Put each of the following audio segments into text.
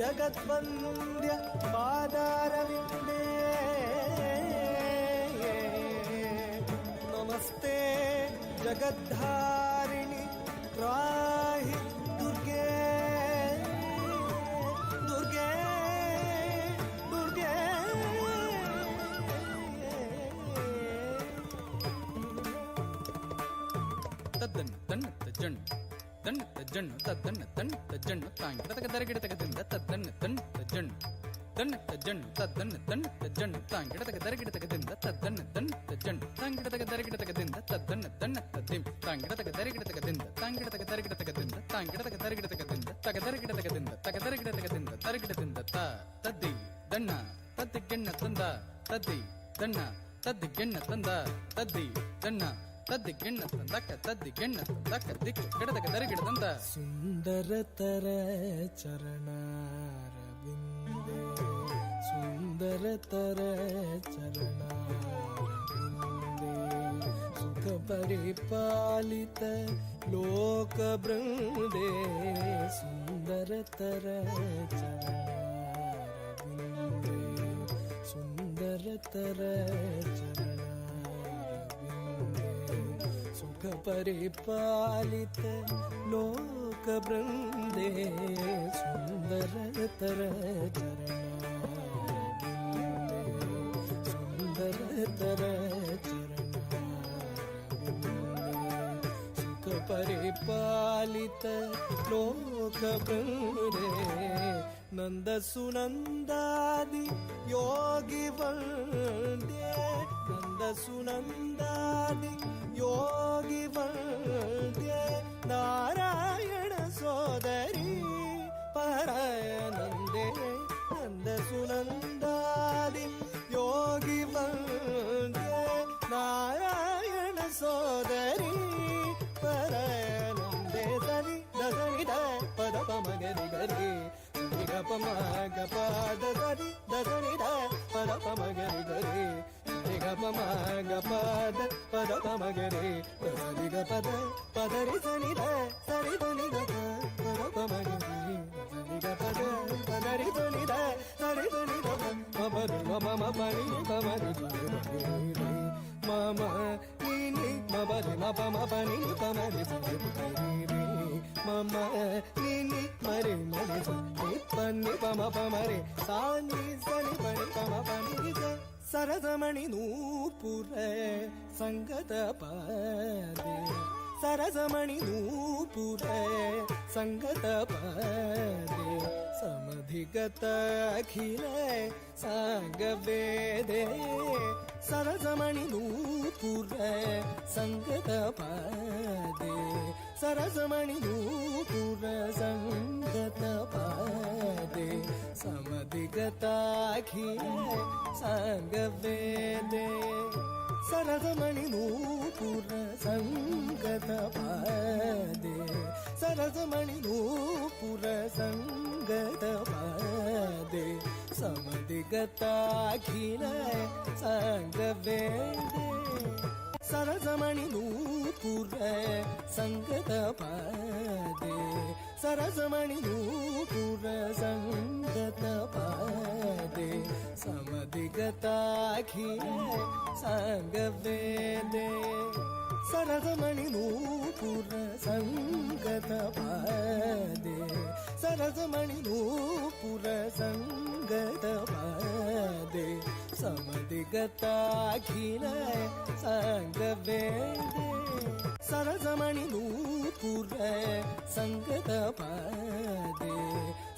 जगद्वन्द्य पादारविन्दे नमस्ते जगद्धारिणि त्राहि दुर्गे दुर्गे दुर्गे तद्दन्न तन्नत्त जण्ण तन्नत्त जण्ण तद्दन्न तन्नत्त जण्ण ताङ्गिडतक दरगिडतकदिन्द तद्दन्न तन्नत्त जण्ण तन्नत्त जण्ण तद्दन्न तन्नत्त जण्ण ताङ्गिडतक दरगिडतकदिन्द तद्दन्न तन्नत्त जण्ण ताङ्गिडतक दरगिडतकदिन्द तद्दन्न तन्नत्त दिं ताङ्गिडतक दरगिडतकदिन्द ताङ्गिडतक दरगिडतकदिन्द ताङ्गिडतक दरगिडतकदिन्द तक दरगिडतकदिन्द तक दरगिडतकदिन्द दरगिडदिन्द ता तद्दि दण्ण तद्दिग्गण्ण तन्द तद्दि दण्ण तद्दिग्गण्ण तन्द तद्दि दण्ण तद्दिग्गण्ण तन्दक तद्दिग्गण्ण तन्दक दिक्ಕು ಗಿಡದಕ ದರಗಿಡದಂದ ಸುಂದರತರ ಚರಣಾರವಿಂದೇ ಸುಂದರತರ ಚರಣಾರವಿಂದೇ ಸುಖ ಪರಿಪಾಲಿತ ಲೋಕ ಬೃಂದೇ ಸುಂದರತರ ಚರಣಾರವಿಂದೇ ಸುಂದರತರ परिपालित लोक बृंदे सुंदरतर चरणारविंदे सुंदरतर चरणारविंदे सुख परिपालित लोक बृंदे नंद सुनंदादि योगी वंदे नंद सुनंदादि योगी वंद्य नारायण सोदरी परायनंदे नंद सुनंदादि योगी वंद्य नारायण सोदरी परायनंदे सरि दसनि द पद पमगरि गरि ग पमग पद सरि दसनि द पद पमगरि गरि ग पमग पद पद पमगरि सरि ग पद पदरि सनि द सरि धनि ग पद पमगरि सरि ग पद पदरि सनि द सरि धनि ग पद मम पनि पमरि मम नि मबरि म पम पनि पमरि मम नि मरि मरि पनि पम पमरि सानि सनि पनि पम पनि सरसमणि नूपुर संगत पादे सरसमणि नूपुर संगत पादे समधिगत अखिल सांग वेदे सरसमणि नूपुर संगत पादे सरसमणि नूपुर संगत पादे समधिगत अखिल सांग वेदे सरसमणि नूपुर संगत पादे सरसमणि नूपुर संगत पादे समधिगत अखिल सांग वेदे सरसमणि नूपुर संगत पादे सरसमणि नूपुर संगत पादे समधिगत अखिल सांग वेदे सरसमणि नूपुर संगत पादे सरसमणि नूपुर संगत पादे समधिगत अखिल सांग वेदे सरसमणि नूपुर संगत पादे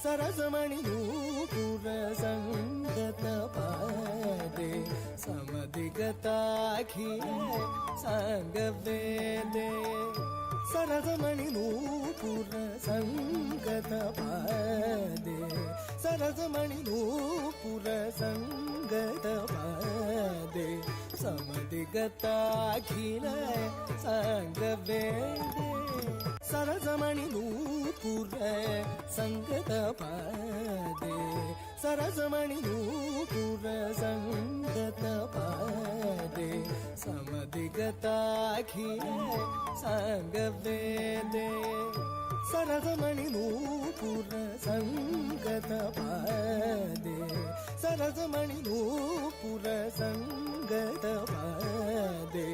सरसमणि नूपुर संगत पादे समधिगत अखिल सांग वेदे सरसमणि नूपुर संगत पादे सरसमणि नूपुर संगत पादे समधिगत अखिल सांग वेदे सरसमणि नूपुर संगत पादे सरसमणि नूपुर संगत पादे समधिगत अखिल सांग वेदे सरसमणि नूपुर संगत पादे सरसमणि नूपुर संगत पादे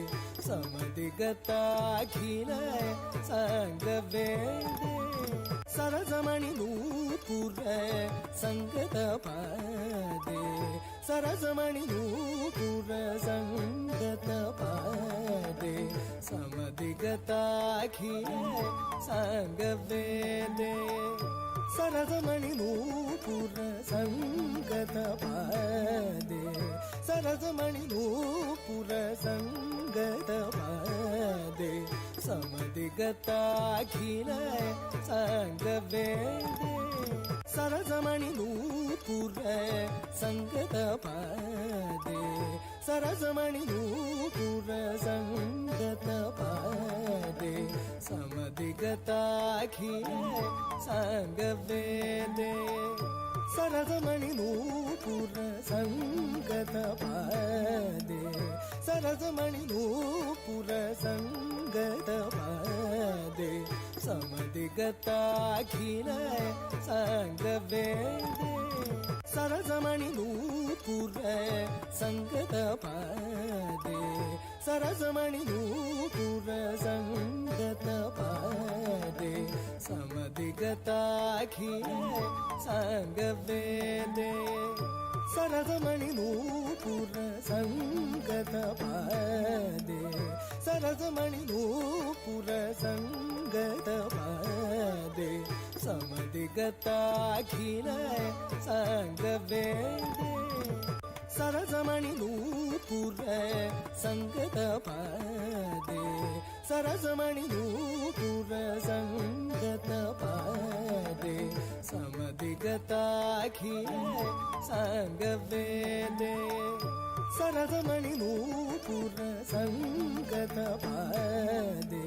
समदिगताखिल संगवेदे सरसमणि नूपुर संगत पादे सरसमणि नूपुर संगत पादे समदिगताखिल संगवेदे सरसमणि नूपुर संगत पादे सरसमणि नूपुर संगत पादे समदिगताखिल संगवेदे सरसमणि नूपुर संगत पादे सरसमणि नूपुर संगत पादे समदिगताखिल संगवेदे सरसमणि नूपुर संगत पादे सरसमणि नूपुर संगत पादे समदिगताखिल संगवेदे सरसमणि नूपुर संगत पादे सरसमणि नूपुर संगत पादे समदिगताखिल संगवेदे सरसमणि नूपुर संगत पादे सरसमणि नूपुर संगत पादे समदिगताखिल संगवेदे सरसमणि नूपुर संगत पादे सरसमणि नूपुर संगत पादे समदिगताखिल संगवेदे सरसमणि नूपुर संगत पादे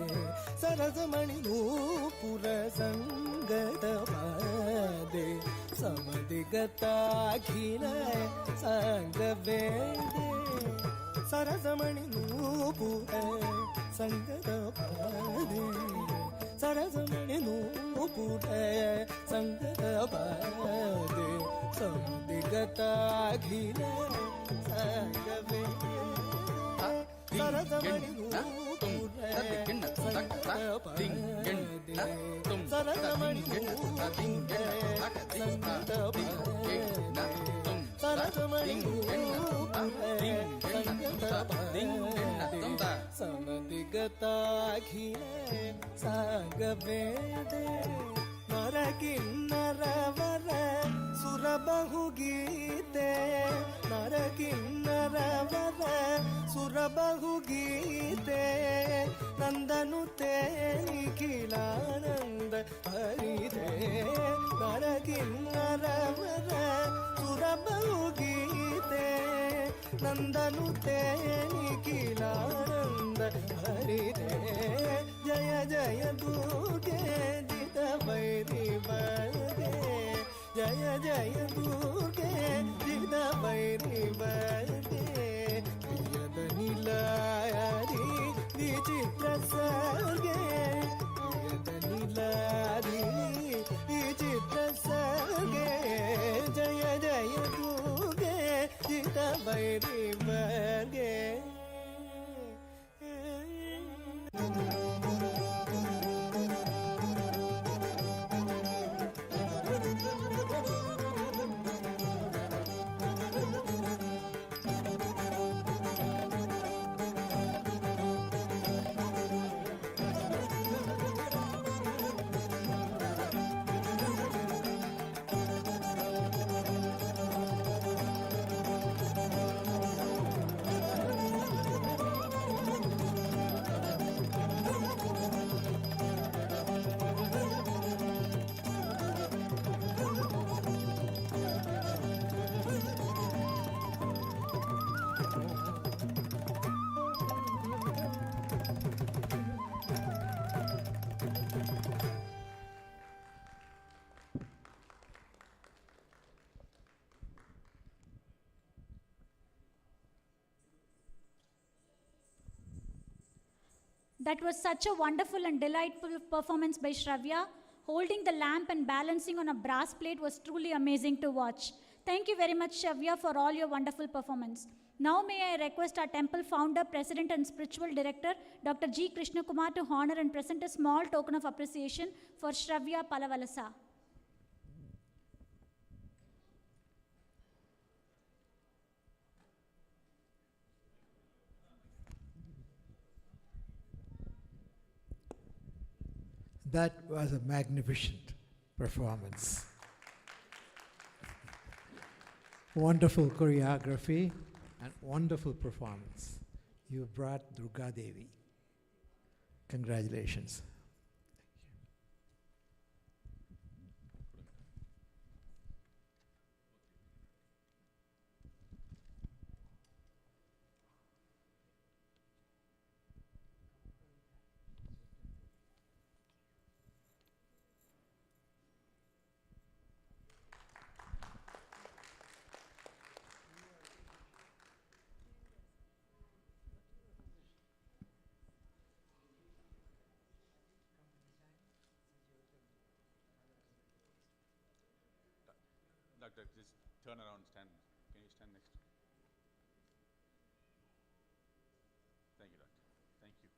सरसमणि नूपुर संगत पादे समदिगताखिल संगवेदे सरसमणि नूपुर संगत पादे सरसमणि नूपुर संगत पादे समदिगताखिल संगवेदे सरसमणि नूपुर संगत पादे सरसमणि नूपुर संगत पादे सरसमणि नूपुर संगत पादे समदिगताखिल संगवेदे नरकिन्नरवर सुरಬಹುಗೀತೆ ನರಕಿನ್ನರವರ ಸುರಬಹುಗೀತೆ ನಂದನುತೆ ನಿಖಿಲಾನಂದ ಹರಿದೆ ನರಕಿನ್ನರವರ ಸುರಬಹುಗೀತೆ ನಂದನುತೆ ನಿಖಿಲಾನಂದ ಹರಿದೆ ಜಯ ಜಯ ದುರ್ಗೆ ಜಿತ ಭೈರಿ ಬಗೆ जय जय दुर्गे जिद भैरी बगे प्रियद नीलारी विचित्र सर्गे प्रियद नीलारी विचित्र सर्गे जय जय दुर्गे जिद भैरी बगे That was such a wonderful and delightful performance by Shravya. Holding the lamp and balancing on a brass plate was truly amazing to watch. Thank you very much, Shavya, for all your wonderful performance. Now may I request our temple founder, president and spiritual director, Dr. G. Krishna Kumar, to honor and present a small token of appreciation for Shravya Palavalasa. That was a magnificent performance. Wonderful choreography and wonderful performance. You brought Durga Devi. Congratulations. Doctor, just turn around, stand. Can you stand next? Thank you, Doctor. Thank you.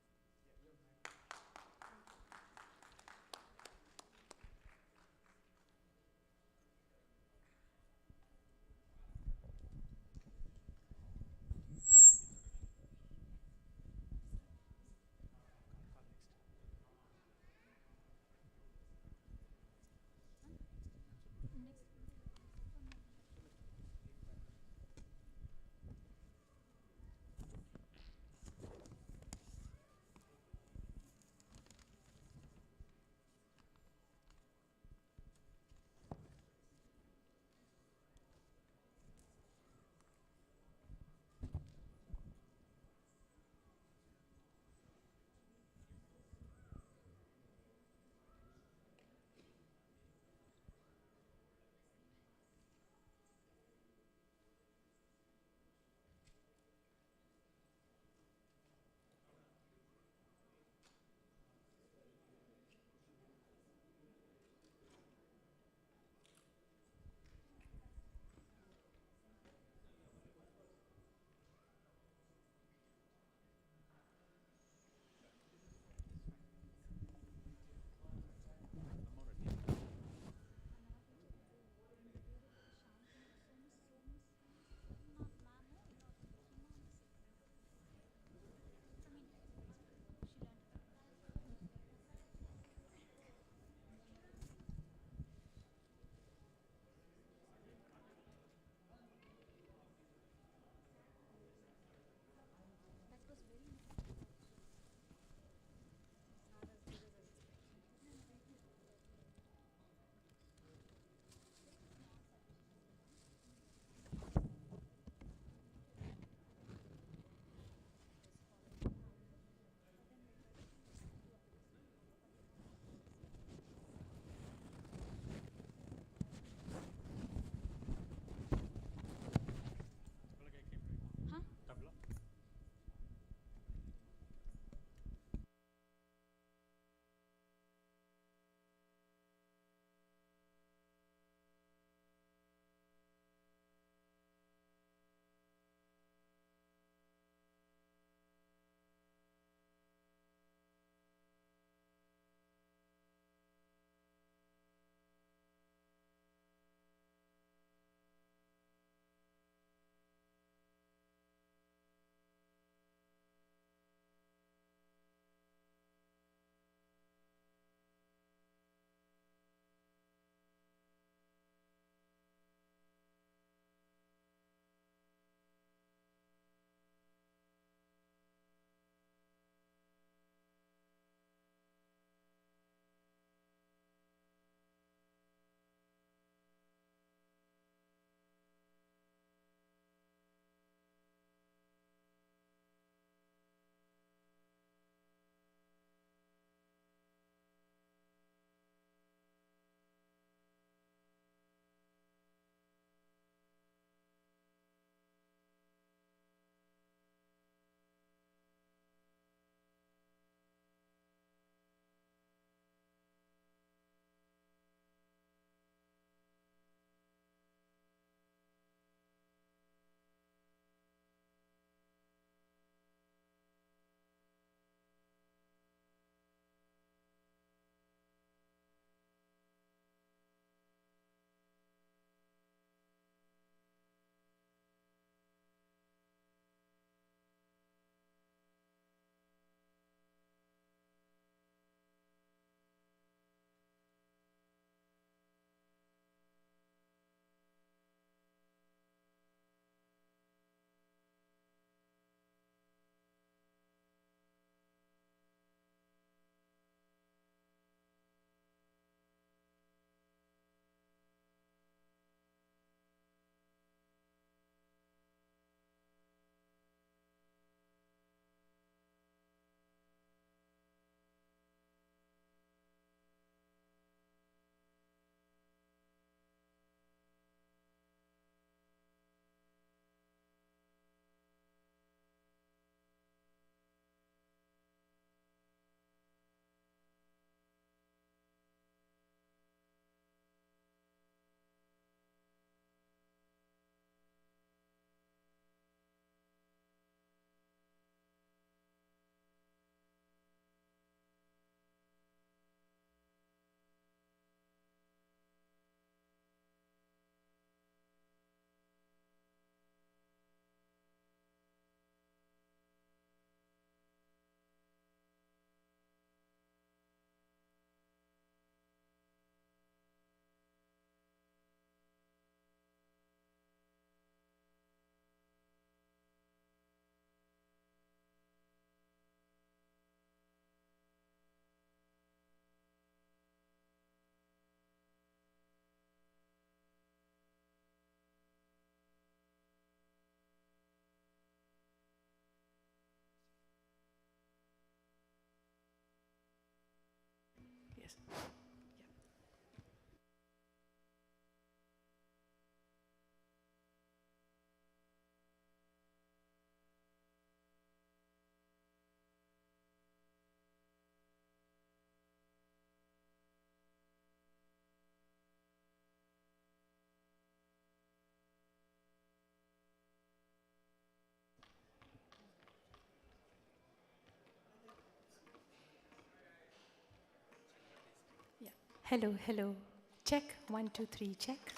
Hello, hello. Check. 1, 2, 3, check.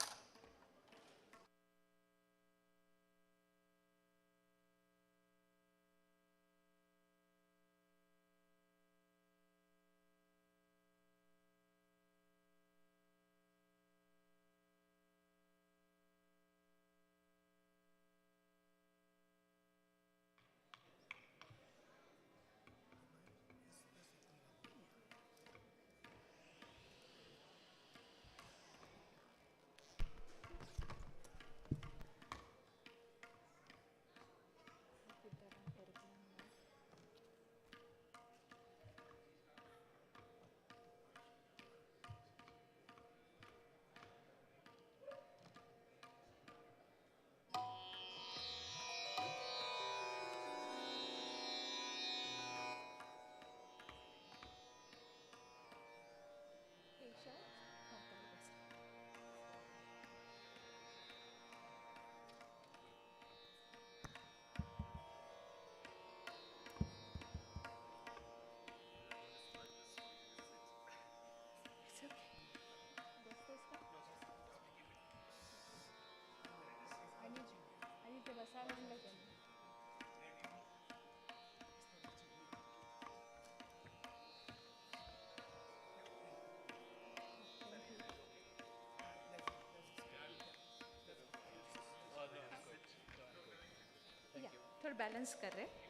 थोड़ा balance कर रहे हैं.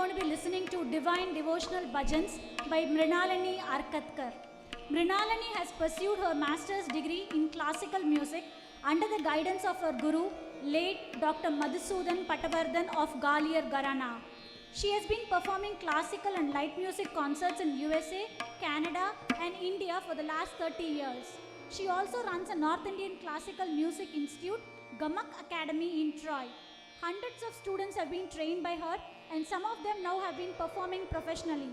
going to be listening to Divine Devotional Bhajans by Mrinalini Arkatkar. Mrinalini has pursued her master's degree in classical music under the guidance of her guru, late Dr. Madhusudan Patavardhan of Gwalior Gharana. She has been performing classical and light music concerts in USA, Canada, and India for the last 30 years. She also runs a North Indian Classical Music Institute, Gamak Academy in Troy. Hundreds of students have been trained by her, and some of them now have been performing professionally.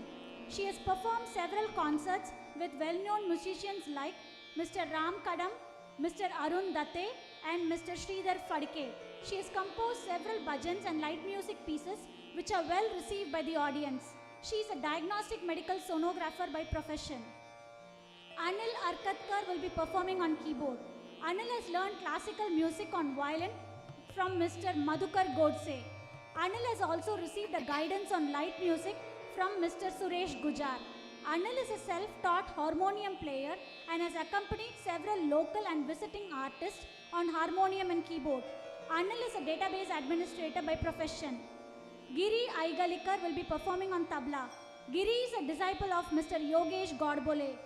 She has performed several concerts with well-known musicians like Mr. Ram Kadam, Mr. Arun Datte, and Mr. Sridhar Fadke. She has composed several bhajans and light music pieces which are well received by the audience. She is a diagnostic medical sonographer by profession. Anil Arkatkar will be performing on keyboard. Anil has learned classical music on violin from Mr. Madhukar Godse. Anil has also received a guidance on light music from Mr. Suresh Gujar. Anil is a self-taught harmonium player and has accompanied several local and visiting artists on harmonium and keyboard. Anil is a database administrator by profession. Giri Aigalikar will be performing on tabla. Giri is a disciple of Mr. Yogesh Godbole.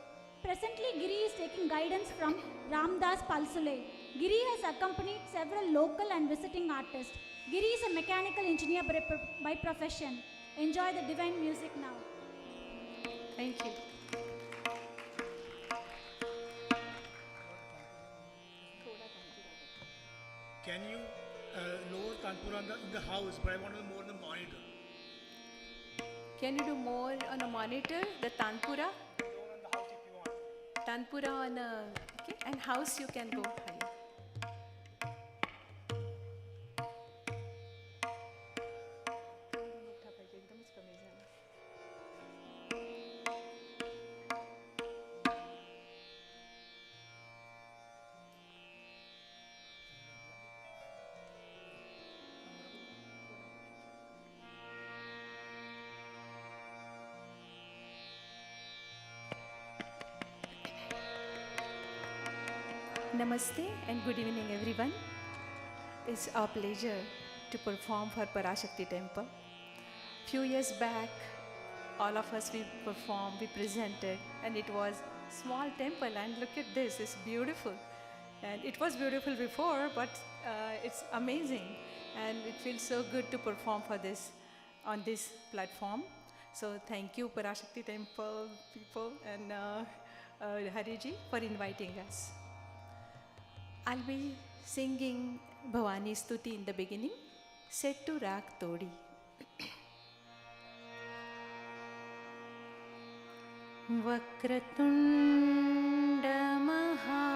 Presently, Giri is taking guidance from Ramdas Palsule. Giri has accompanied several local and visiting artists. Giri is a mechanical engineer by profession. Enjoy the divine music now. Thank you. Can you lower Tanpura in the house, but I want to know more on the monitor. Can you do more on a monitor, the Tanpura? Lower on the house if you want. Tanpura on a, okay, and house you can go higher. Namaste and good evening everyone. It's our pleasure to perform for Parashakti temple. Few years back, all of us we performed, we presented, and it was small temple, and look at this, it's beautiful. And it was beautiful before, but it's amazing, and it feels so good to perform for this on this platform. So thank you Parashakti temple people and Hariji for inviting us. I'll be singing Bhavani Stuti in the beginning, set to Rag Todi. Vakratunda Mahakaya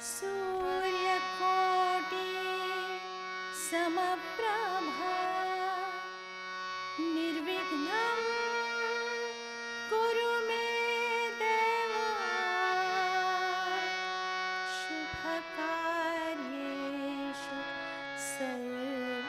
Surya Koti Samaprabha Nirvignam Kuru me Deva Shubhakaryeshu Sarvada.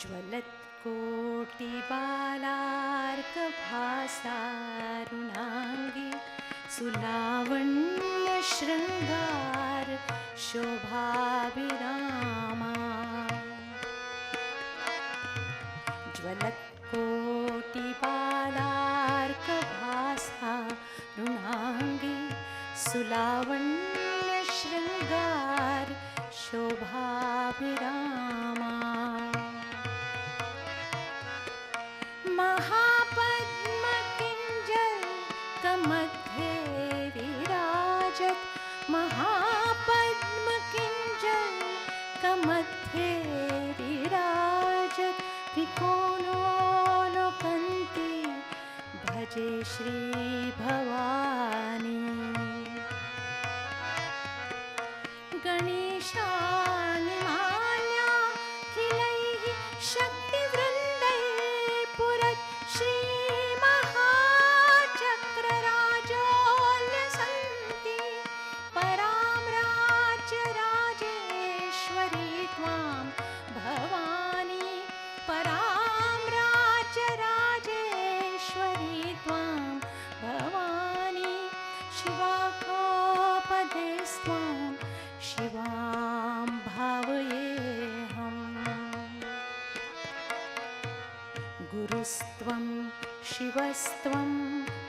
ज्वलत् कोटिबालार्कभासारुणाङ्गी सुलावण्य शृङ्गार शोभाभिरामा ज्वलत् कोटिबालार्कभासारुणाङ्गी सुलावण्य शृङ्गार Shobha Khumbhabhishekam महापद्मकिञ्जल्कमध्ये विराजत् महापद्मकिञ्जल्कमध्ये विराजत् त्रिकोणोलोकन्ति भजे श्रीभवानी गणेशानिमाल्या किलैः शक्तिवृन्दैः पुरत् श्रीमहाचक्रराजोल्लसन्ति परां राज्यराजेश्वरी त्वां भवानी परां राज्यराजेश्वरी त्वां भवानी शिवाकोपदेस्त्वां शिवां भावयेऽहम् गुरुस्त्वं शिवस्त्वं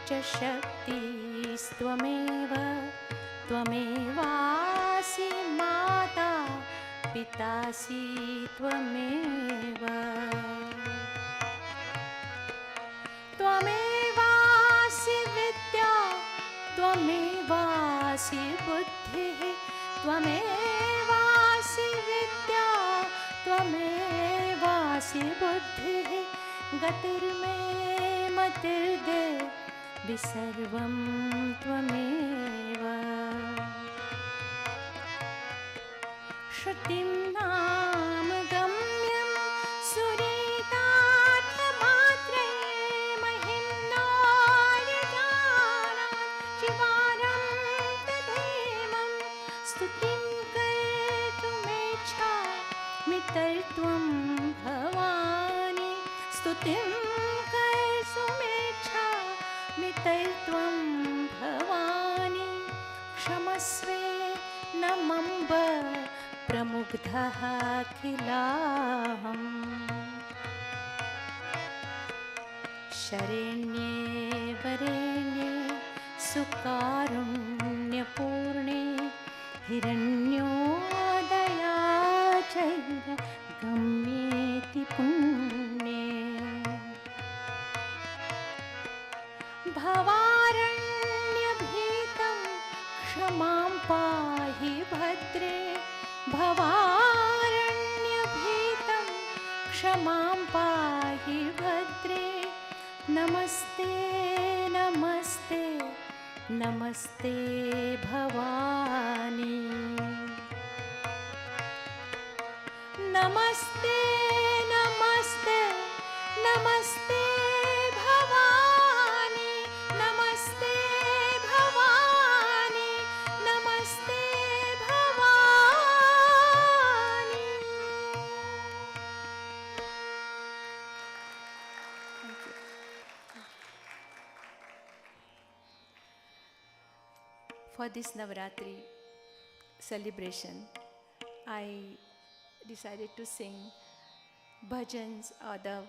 च शक्तिस्त्वमेव त्वमेवासि माता पितासि त्वमेव त्वमेवासि विद्या त्वमेवासि बुद्धिः त्वमेवासि विद्या त्वमेवासि बुद्धिः गतिर्मे मतिर्देवि सर्वं त्वमेव श्रुतिं नाम गम्यं सुरीतार्थमात्रे महिम्नायजानान् शिवानं तदेमं स्तुतिं कर्तुमेच्छामितर्त्वं भवानि स्तुतिं कर्तुमेच्छामितर्त्वं भवानि क्षमस्वे नमम्ब प्रमुग्धः किलाहम् शरण्ये वरेण्ये सुकारुण्यपूर्णे हिरण्योदया चैव गम्येति पुण्ये भवारण्यभीतं क्षमां पाहि भद्रे भवारण्यभीतं क्षमां पाहि भद्रे नमस्ते नमस्ते नमस्ते भवानी नमस्ते नमस्ते नमस्ते भवानी नमस्ते भवानी नमस्ते Bhavani For this Navratri celebration, I decided to sing bhajans or the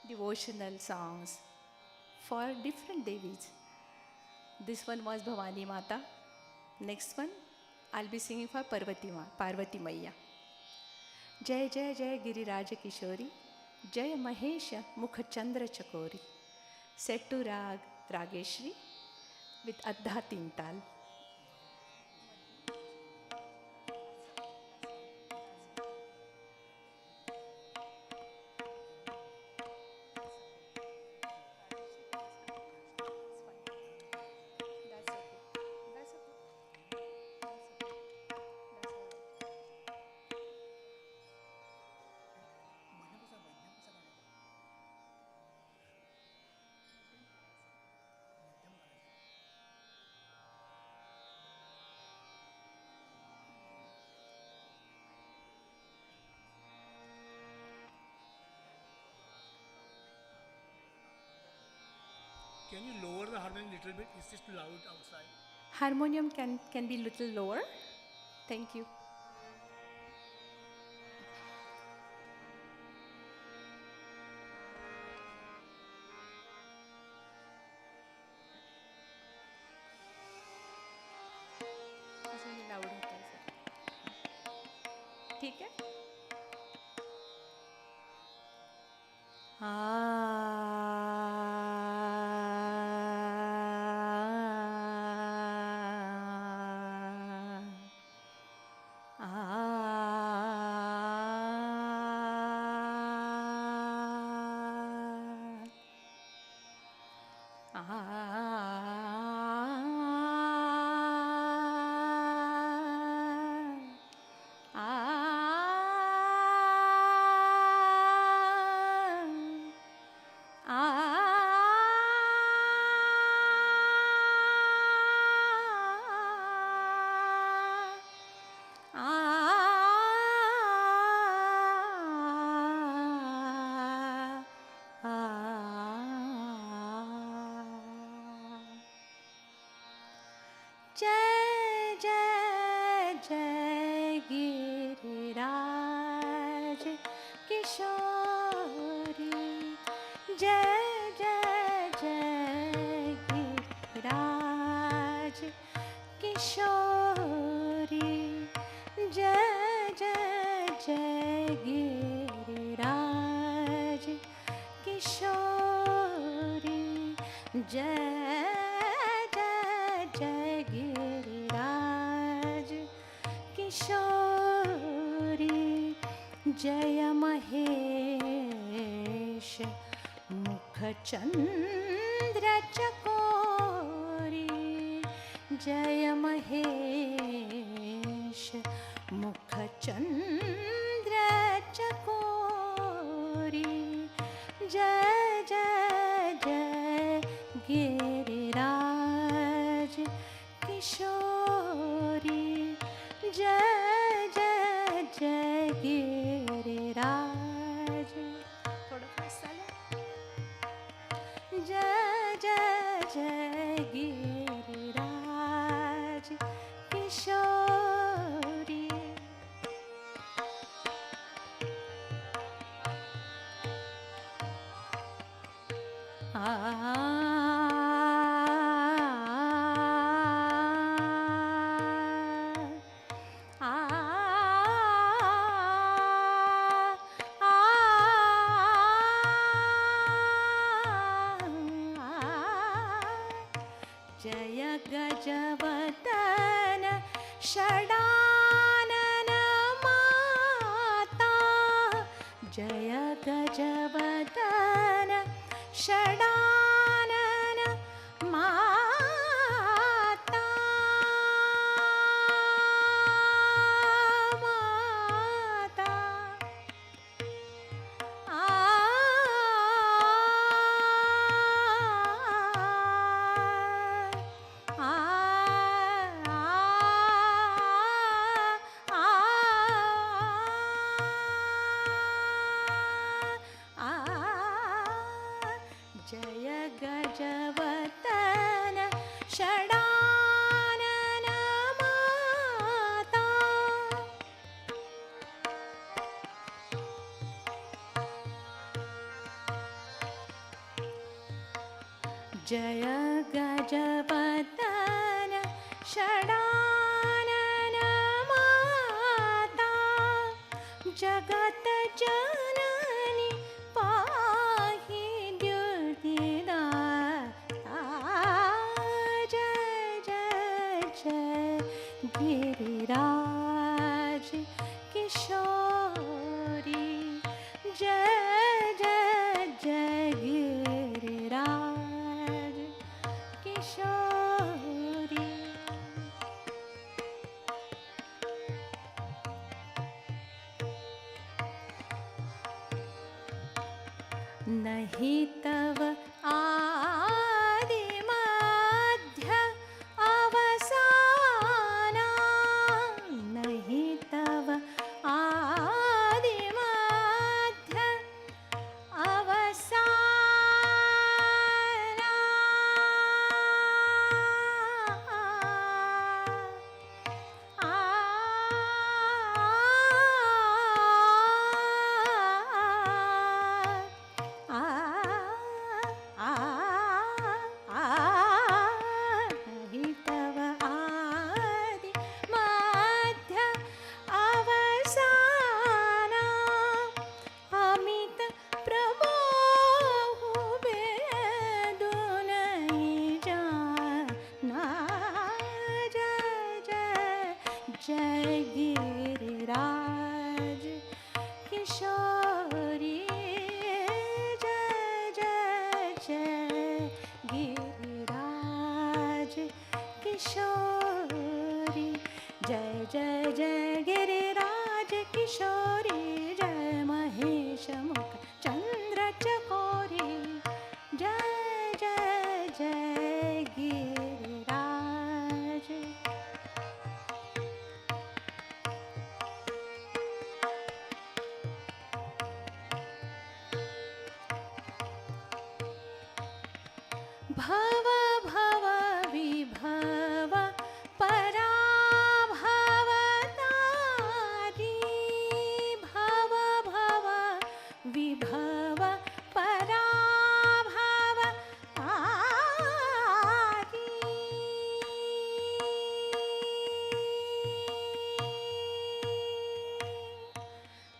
devotional songs for different Devis. This one was Bhavani Mata. Next one, I'll be singing for Parvati Maiya. Jai Jai Jai Giriraj Kishori, Jai Mahesh Mukha Chandra Chakori. Set to Rag Rageshri with Adha Tintal. Can you lower the harmonium a little bit? It's just too loud outside. Harmonium can be little lower. Thank you. इसमें loud होता है sir. ठीक है? जय जय जय गिरिराज किशोरी, जय जय जय गिरिराज किशोरी, जय जय जय गिरिराज किशोरी, जय जय गिरिराज किशोरी, जय महेश मुखचंद्र चकोरी, जय महेश मुखचंद्र चकोरी, जय जय जय गिरिराज किशोरी, जय जय जय गिरिराज, थोड़ा फास्ट चले, जय जय जय गिरिराज किशोरी। जय गजवदन षडानन माता, जय गजवदन षडानन माता, माता जय गजवदन षडानन माता, जय गजवदन षडानन माता, जगत जननी पाहि द्युतिदाता, जय जय जय गिरिराज किशोरी, जय जय जय गिरिराज किशोरी। नहीं तव आदि मध्य अवसाना, नहीं तव आदि मध्य अवसाना, ಭವ ಭವ ವಿಭವ ಪರಾಭವತಾರಿ ಭವ ಭವ ವಿಭವ ಪರಾಭವತಾರಿ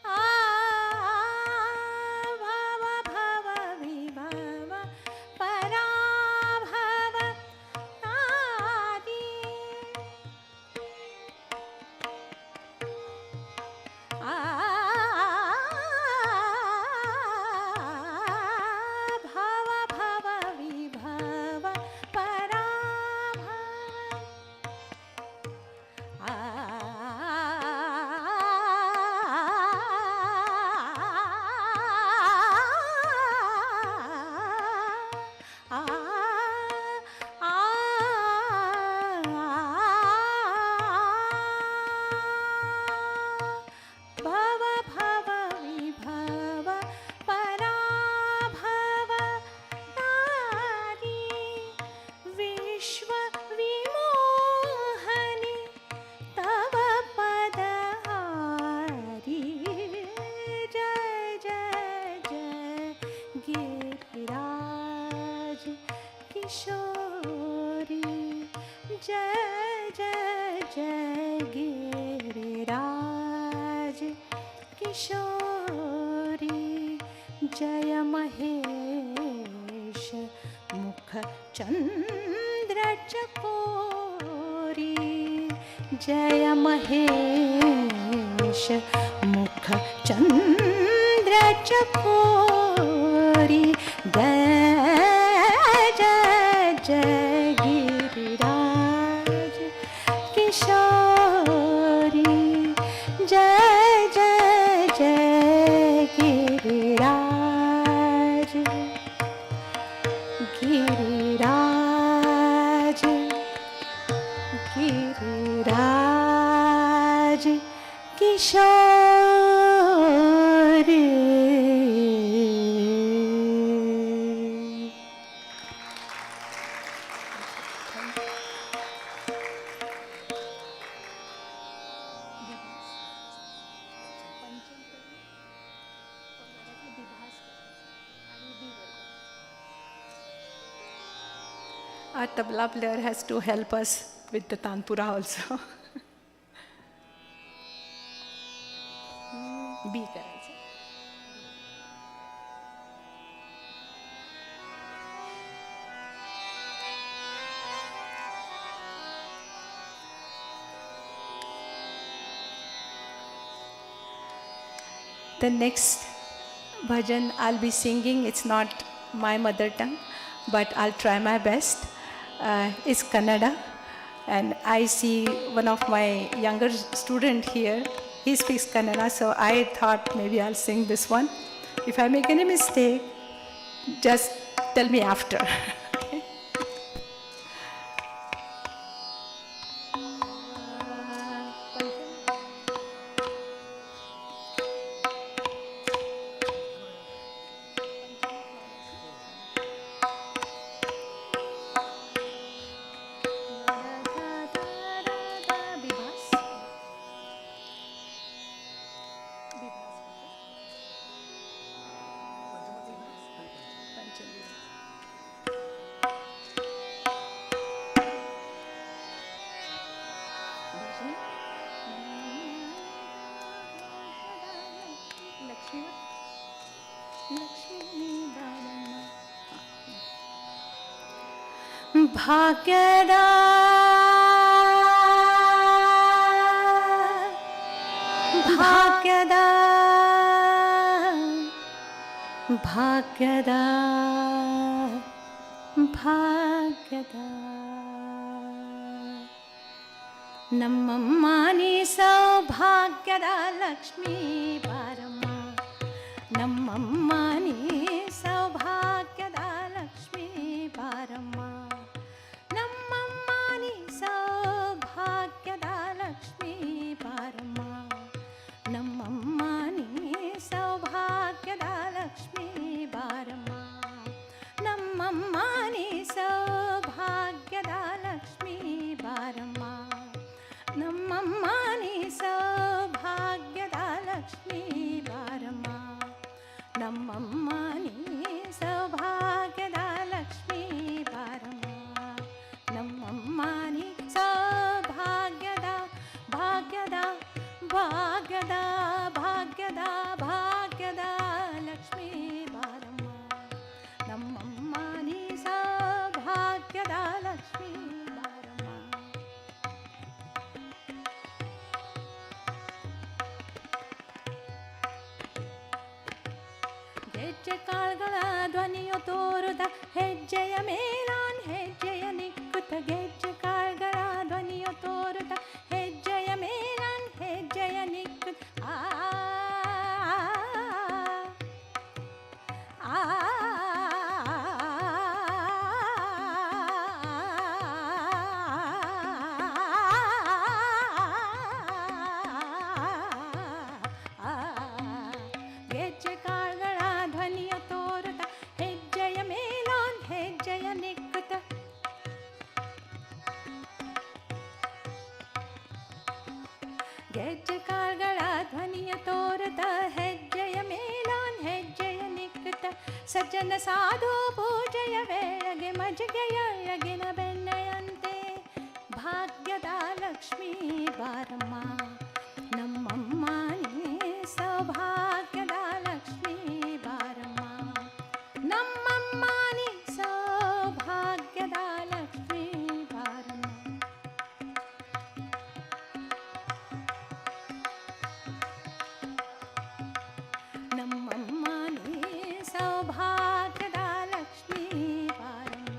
ಭವ ಭವ ವಿಭವ ಪರಾಭವತಾರಿ ಭವ ಭವ ವಿಭವ ಪರಾಭವ ಭವ ಭವ ವಿಭವ ಪರಾಭವತಾರಿ ವಿಶ್ವ ವಿಮೋಹನಿ ತವ ಪದಹಾರಿ ಜಯ ಜಯ ಜಯ ಗಿರಿರಾಜ ಕಿಶೋರಿ ಜಯ ಜಯ ಜಯ ಗಿರಿರಾಜ किशोरी जय महेश मुख चंद्र चकोरी जय महेश मुख चंद्र चकोरी जय जय जय गिरिराज किशोरी जय जय जय गिरिराज गिरिराज गिरिराज किशोरी Our tabla player has to help us with the tanpura also. B करायचं. The next bhajan I'll be singing, it's not my mother tongue, but I'll try my best. It's Kannada, and I see one of my younger student here, he speaks Kannada, so I thought maybe I'll sing this one. If I make any mistake, just tell me after. ಭಾಗ್ಯದ ಭಾಗ್ಯದ ಭಾಗ್ಯದ ಭಾಗ್ಯದ ನಮ್ಮಮ್ಮ ನೀ ಸೌಭಾಗ್ಯದ ಲಕ್ಷ್ಮೀ ಬಾರಮ್ಮ ನಮ್ಮಮ್ಮ ನೀ ಸೌಭಾಗ್ಯದ ಲಕ್ಷ್ಮೀ ಬಾರಮ್ಮ ನಮ್ಮಮ್ಮ ನೀ ಸೌಭಾಗ್ಯದ ಲಕ್ಷ್ಮೀ ಬಾರಮ್ಮ ನಮ್ಮಮ್ಮ ನೀ ಸೌಭಾಗ್ಯದ ಲಕ್ಷ್ಮೀ ಬಾರಮ್ಮ ನಮ್ಮಮ್ಮ ನೀ ಸೌ ನಮ್ಮಮ್ಮ ನೀ ಸೌಭಾಗ್ಯದ ಲಕ್ಷ್ಮೀ ಬಾರಮ್ಮ, ನಮ್ಮಮ್ಮ ನೀ ಸೌಭಾಗ್ಯದ ಭಾಗ್ಯದ ಭಾಗ್ಯದ ಭಾಗ್ಯದ ಭಾಗ್ಯದ ಲಕ್ಷ್ಮೀ ಬಾರಮ್ಮ, ನಮ್ಮಮ್ಮ ನೀ ಸೌಭಾಗ್ಯದ ಲಕ್ಷ್ಮೀ ಬಾರಮ್ಮ. ಗೆಜ್ಜೆ ಕಾಳುಗಳ ಧ್ವನಿಯು ತೋರುದ ಹೆಜ್ಜೆಯ ಮೇಲಾನ್ ಹೆಜ್ಜೆಯ ನಿಕ್ಕುತ್ತ, ಗೆಜ್ಜೆ ಕಾಳುಗಳ ಧ್ವನಿಯು ತೋರುದ ಹೆಜ್ಜೆಯ ಮೇಲಾನ್ ಹೆಜ್ಜೆಯ ನಿಕ್ಕುತ್ತ. ಗೆಜ್ಜೆ ಕಾಳುಗಳ ಧ್ವನಿಯ ತೋರುತ್ತ ಹೆಜ್ಜೆಯ ಮೇಲಾನ್ ಹೆಜ್ಜೆಯ ನಿಕ್ಕುತ್ತ, ಗೆಜ್ಜೆ ಕಾಳುಗಳ ಧ್ವನಿಯ ತೋರುತ್ತ ಹೆಜ್ಜೆಯ ಮೇಲಾನ್ ಹೆಜ್ಜೆಯ ನಿಕ್ಕುತ್ತ. ಸಜ್ಜನ ಸಾಧು ಪೂಜೆಯ ವೇಳೆಗೆ ಮಜ್ಜಿಗೆಯೊಳಗಿನ ಬೆಣ್ಣೆಯಂತೆ ಭಾಗ್ಯದ ಲಕ್ಷ್ಮೀ ಬಾರಮ್ಮ, ನಮ್ಮಮ್ಮ ನೀ ಸೌಭಾಗ್ಯದ ಲಕ್ಷ್ಮೀ ಬಾರಮ್ಮ, ನಮ್ಮಮ್ಮ ನೀ ಸೌಭಾಗ್ಯದ ಲಕ್ಷ್ಮೀ ಬಾರಮ್ಮ. ನಮ್ಮಮ್ಮ ನೀ ಸೌಭಾಗ್ಯದ ಲಕ್ಷ್ಮೀ ಬಾರಮ್ಮ.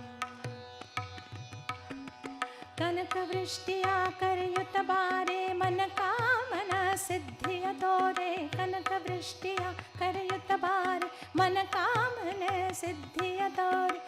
ಕನಕವೃಷ್ಟಿಯ ಕರೆಯುತ್ತ ಬಾರೆ ಮನ ಕಾಮನ ಸಿದ್ಧಿಯ ತೋರೆ, ಕನಕವೃಷ್ಟಿಯ ಕರೆಯುತ್ತ ಬಾರೆ ಮನ ಕಾಮನ ಸಿದ್ಧಿಯ ತೋರೆ.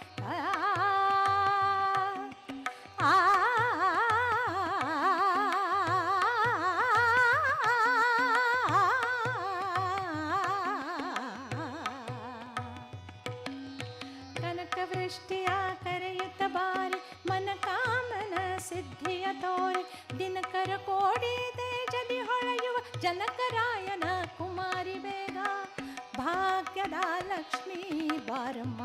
ಕನಕವೃಷ್ಟಿಯ ಕರೆಯುತ್ತ ಬಾರಿ ಮನ ಕಾಮನ ಸಿದ್ಧಿಯ ತೋರಿ, ದಿನಕರ ಕೋಡಿ ತೇಜದಿ ಹೊಳೆಯುವ ಜನಕರಾಯನ ಕುಮಾರಿ ಬೇಗ ಭಾಗ್ಯದ ಲಕ್ಷ್ಮೀ ಬಾರಮ್ಮ,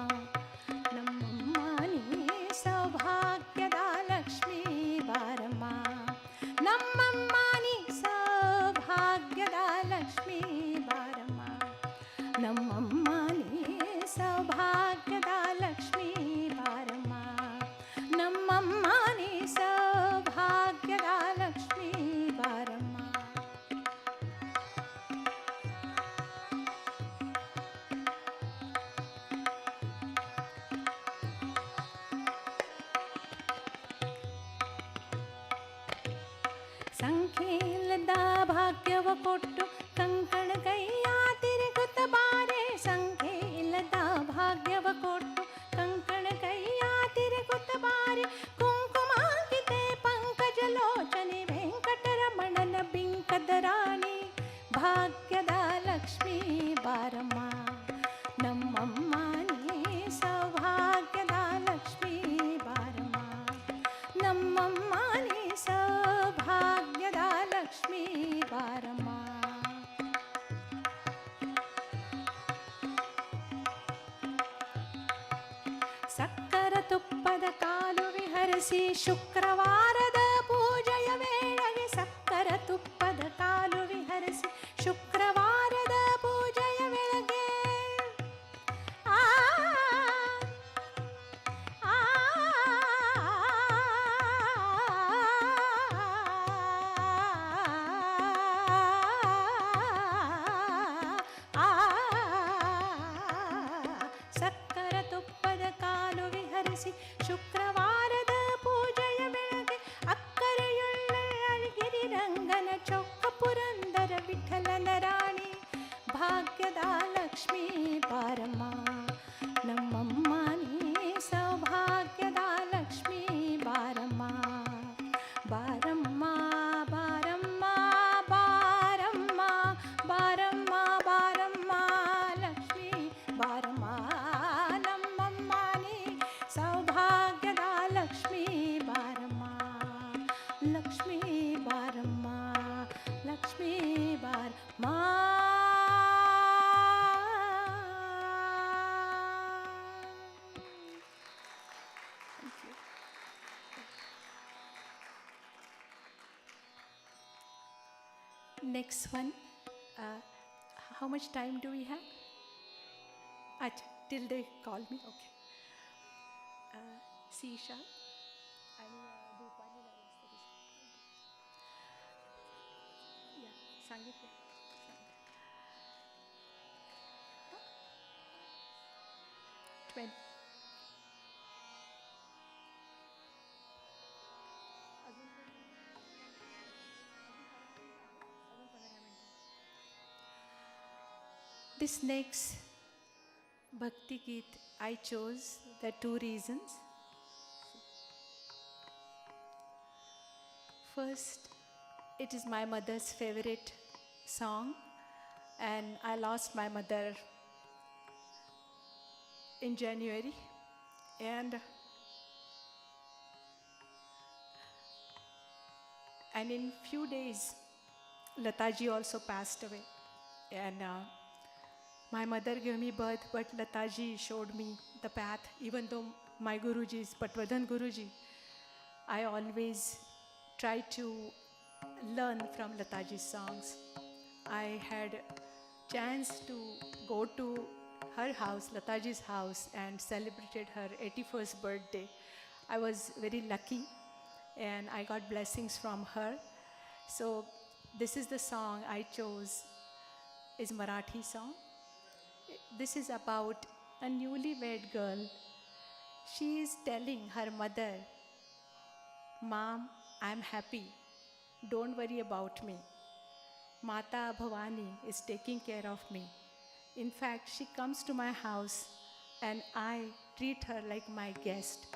ನಮ್ಮಮ್ಮ ನೀ ಸೌಭಾಗ್ಯದ ಲಕ್ಷ್ಮೀ ಬಾರಮ್ಮ, ನಮ್ಮಮ್ಮ ನೀ ಸೌಭಾಗ್ಯದ ಲಕ್ಷ್ಮೀ ಬಾರಮ್ಮ, ನಮ್ಮಮ್ಮ ನೀ ಸೌಭಾಗ್ಯದ ಲಕ್ಷ್ಮೀ ಬಾರಮ್ಮ, ನಮ್ಮಮ್ಮ ನೀ ಸೌಭಾಗ್ಯದ ಲಕ್ಷ್ಮೀ ಬಾರಮ್ಮ. ಸಂಖ್ಯೆಯಿಲ್ಲದ ಭಾಗ್ಯವ ಕೊಟ್ಟು ಕಂಕಣ ಕೈಯ ತಿರುಗುತ್ತ ಬಾರೆ, ಸಂಖ್ಯೆಯಿಲ್ಲದ ಭಾಗ್ಯವ ಕೊಟ್ಟು ಕಂಕಣ ಕೈಯ ತಿರುಗುತ್ತ ಬಾರೆ, ಕುಂಕುಮಾಂಕಿತೆ ಪಂಕಜಲೋಚನೆ ವೆಂಕಟರಮಣನ ಬಿಂಕದ ರಾಣಿ ಭಾಗ್ಯದ ಲಕ್ಷ್ಮೀ ಬಾರಮ್ಮ, ನಮ್ಮಮ್ಮ ನೀ ಸೌಭಾಗ್ಯದ ಲಕ್ಷ್ಮೀ ಬಾರಮ್ಮ, ನಮ್ಮಮ್ಮ ನೀ ಸೌಭಾಗ್ಯದ ಲಕ್ಷ್ಮೀ ಬಾರಮ್ಮ. ಸಕ್ಕರ ತುಪ್ಪದ ಕಾಲು ವಿಹರಿಸಿ ಶುಕ್ರವಾರದ ಪೂಜೆಯ ವೇಳೆಗೆ, ಸಕ್ಕರ ತುಪ್ಪದ ಕಾಲು ವಿಹರಿಸಿ ಶುಕ್ರವಾರದ ಪೂಜೆಯ ವೇಳೆಗೆ. ಸಕ್ಕರ ತುಪ್ಪದ ಕಾಲು ವಿಹರಿಸಿ ಶುಕ್ರವಾರದ ಪೂಜೆಯ ಬೆಳಗ್ಗೆ, ಅಕ್ಕರೆಯುಳ್ಳ ಅಳಗಿರಿ ರಂಗನ ಚೌಕ ಪುರಂದರ ವಿಠಲನ ರಾಣಿ ಭಾಗ್ಯದ ಲಕ್ಷ್ಮೀ ಬಾರಮ್ಮ, ನಮ್ಮಮ್ಮ ನೀ ಸೌಭಾಗ್ಯದ ಲಕ್ಷ್ಮೀ ಬಾರಮ್ಮ, ಬಾರಮ್ಮ ಬಾರಮ್ಮ ಬಾರಮ್ಮ ಬಾರಮ್ಮ ಬಾರಮ್ಮ ಲಕ್ಷ್ಮೀ ಬಾರಮ್ಮ, ನಮ್ಮಮ್ಮ ನೀ ಸೌಭಾಗ್ಯದ Next one. How much time do we have? Acha, till they call me. Okay. Sisha. आणि भोपाळला या सांगितलं. 20. This next Bhakti Geet I chose, there are two reasons. First, it is my mother's favorite song, and I lost my mother in January, and in few days, Lataji also passed away, and my mother gave me birth, but Lataji showed me the path. Even though my Guruji is Patwardhan Guruji, I always try to learn from Lataji's songs. I had chance to go to her house, Lataji's house, and celebrated her 81st birthday. I was very lucky, and I got blessings from her. So this is the song I chose. Is Marathi song. This is about a newlywed girl. She is telling her mother, "Mom, I'm happy. Don't worry about me. Mata Bhavani is taking care of me. In fact, she comes to my house and I treat her like my guest.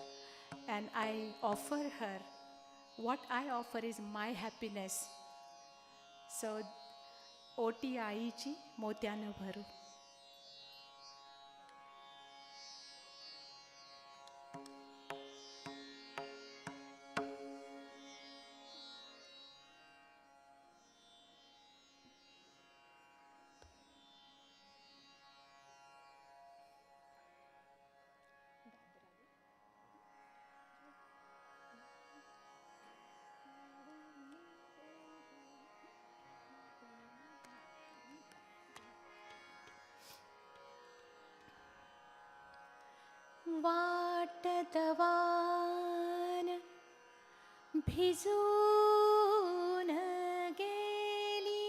And I offer her, what I offer is my happiness. So, Oti Aichi Motyana Bharu." वाटतवान भिजून गेली,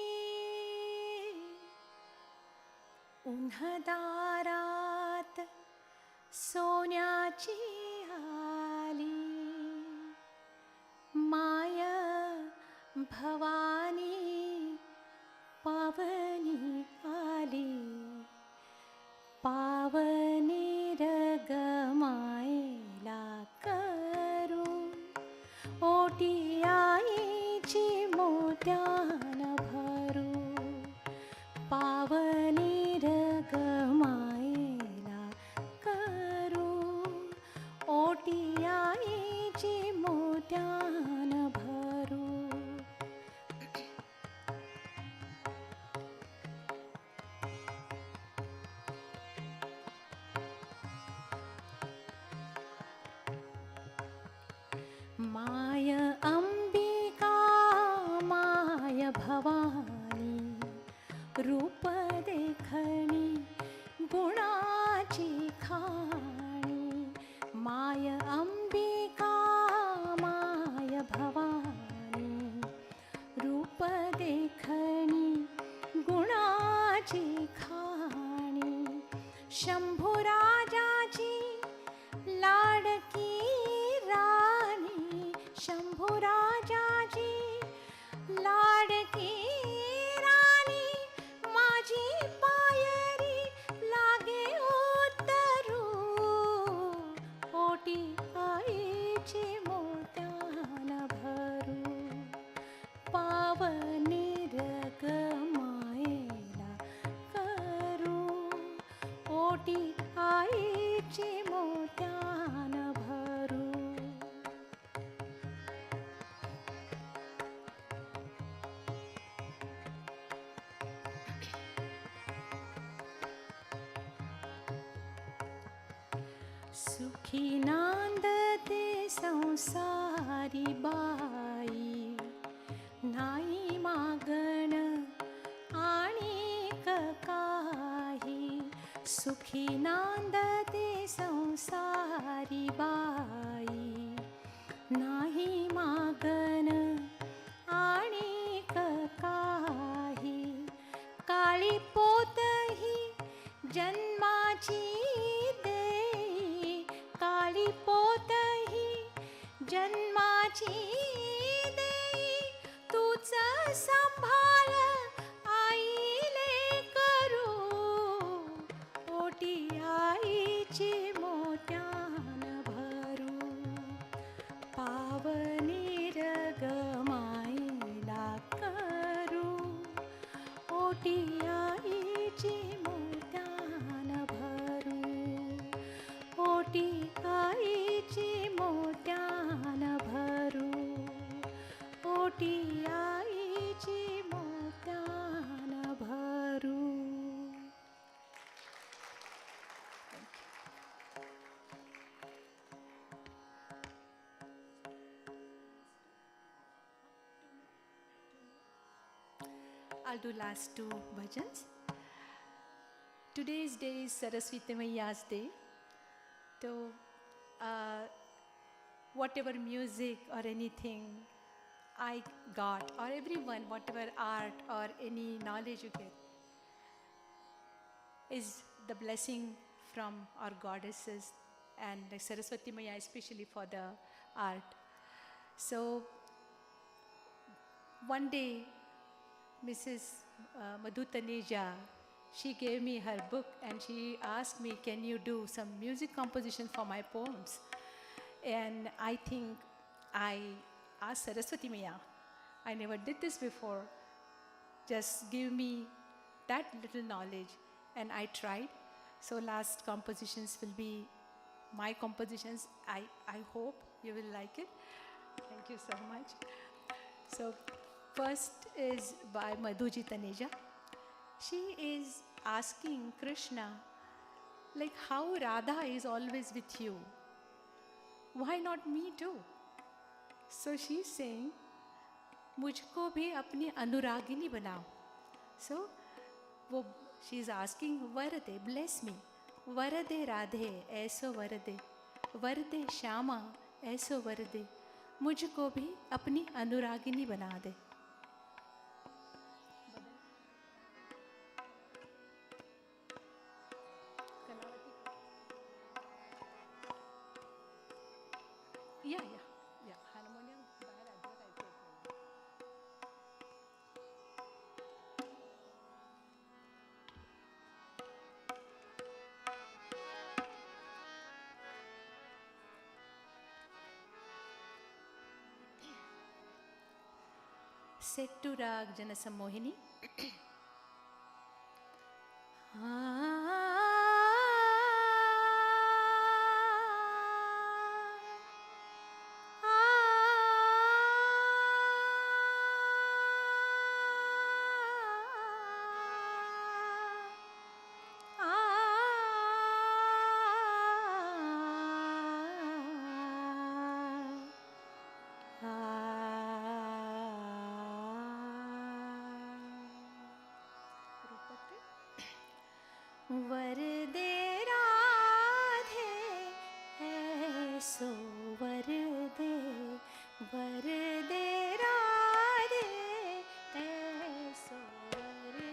उन्हदारात सोन्याची आली, my Bhavani पावनी आली, पावनी रगमायला करू, OT आईची मोत्यान भरू, पावनी रगमायला करू, ओटी आईची मोत्यान भरू. माय अंबिका माय भवानी, रूप देखणी गुणाची खाणी, माय अंबिका माय भवानी, रूप देखणी गुणाची खाणी, शंभुराजाची लाडकी राणी, शंभुराजाची लाडकी राणी, माझी पायरी लागे उतरू, ओटी आईची मोत्यान भरू, पावनी रगमायला करू, ओटी आईची मोत्यान भरू. सुखी नांदते संसारी बाई, नाही मागण सुखी नांदते संसारी बाई, नाही मागन आणिक काही, काळी पोत ही जन्माची देई, काळी पोत ही जन्माची देई, तूच सांभाळ आईले करू, ओटी आईची मोत्यान भरू, पावनी रग माईला करू, ओटी आईची मोत्यान भरू, ओटी आईची मोत्यान भरू, ओटी आईची मोत्यान भरू. I'll do last two bhajans. Today's day is Saraswati Maiya's day. So, whatever music or anything I got, or everyone, whatever art or any knowledge you get, is the blessing from our goddesses and like Saraswati Maya, especially for the art. So, one day, Mrs. Madhu Taneja, she gave me her book and she asked me, can you do some music composition for my poems? And I think I asked Saraswati Maya, I never did this before, just give me that little knowledge, and I tried. So last compositions will be my compositions. I hope you will like it. Thank you so much. So first is by Madhuji Taneja. She is asking Krishna, like how Radha is always with you, why not me too? So she's saying, मुझको भी अपनी अनुरागिनी बनाओ. So वो she is asking, Varade, bless me. Varade Radhe, ऐसो वरदे. वरदे श्यामा, ऐसो वरदे. मुझको भी अपनी अनुरागिनी बना दे. Yeah. Harmonium बाहेर advertise होत नाही. Set to Rag Janasammohini. वरदे राधे ऐसो वरदे, वरदे राधे ऐसो वरदे,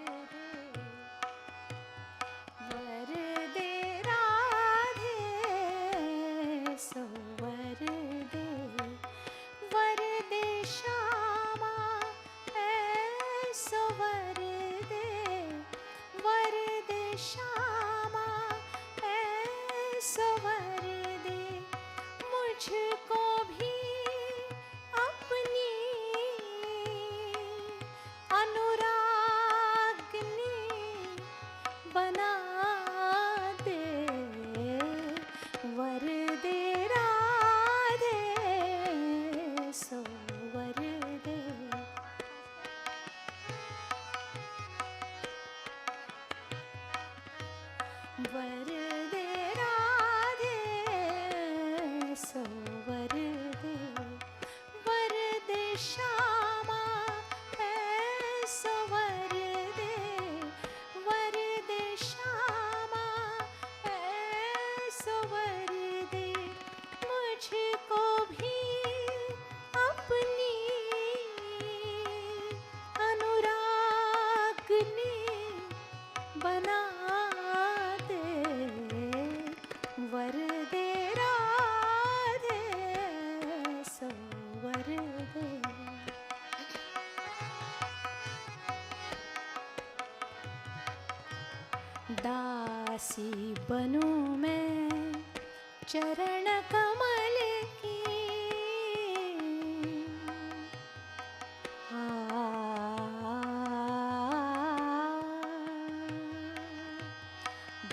वरदे राधे ऐसो वरदे, वरदे श्यामा ऐसो वरदे, वरदे श्यामा ऐसो वरदे, मुझको भी अपनी अनुरागिनी बना दे. वरदे राधे सो वरदे. वरदे राधे सो वरदे. संवर दे मुझको भी अपनी अनुरागनी बना दे, वर दे राधे संवर दे। दासी बनूं मैं चरण कमल की,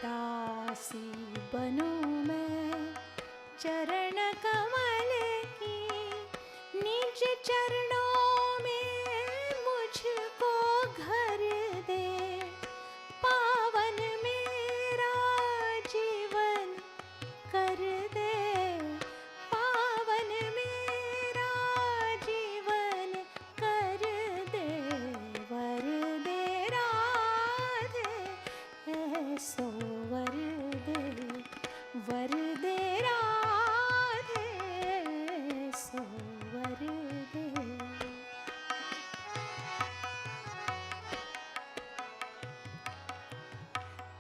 दासी बनूं मैं चरण कमल की, निज चरणों में मुझको घर दे, पावन मेरा जीवन कर दे, पावन मेरा जीवन कर दे, वर दे राधे ऐसो वर दे, वर दे राधे ऐसो वर दे।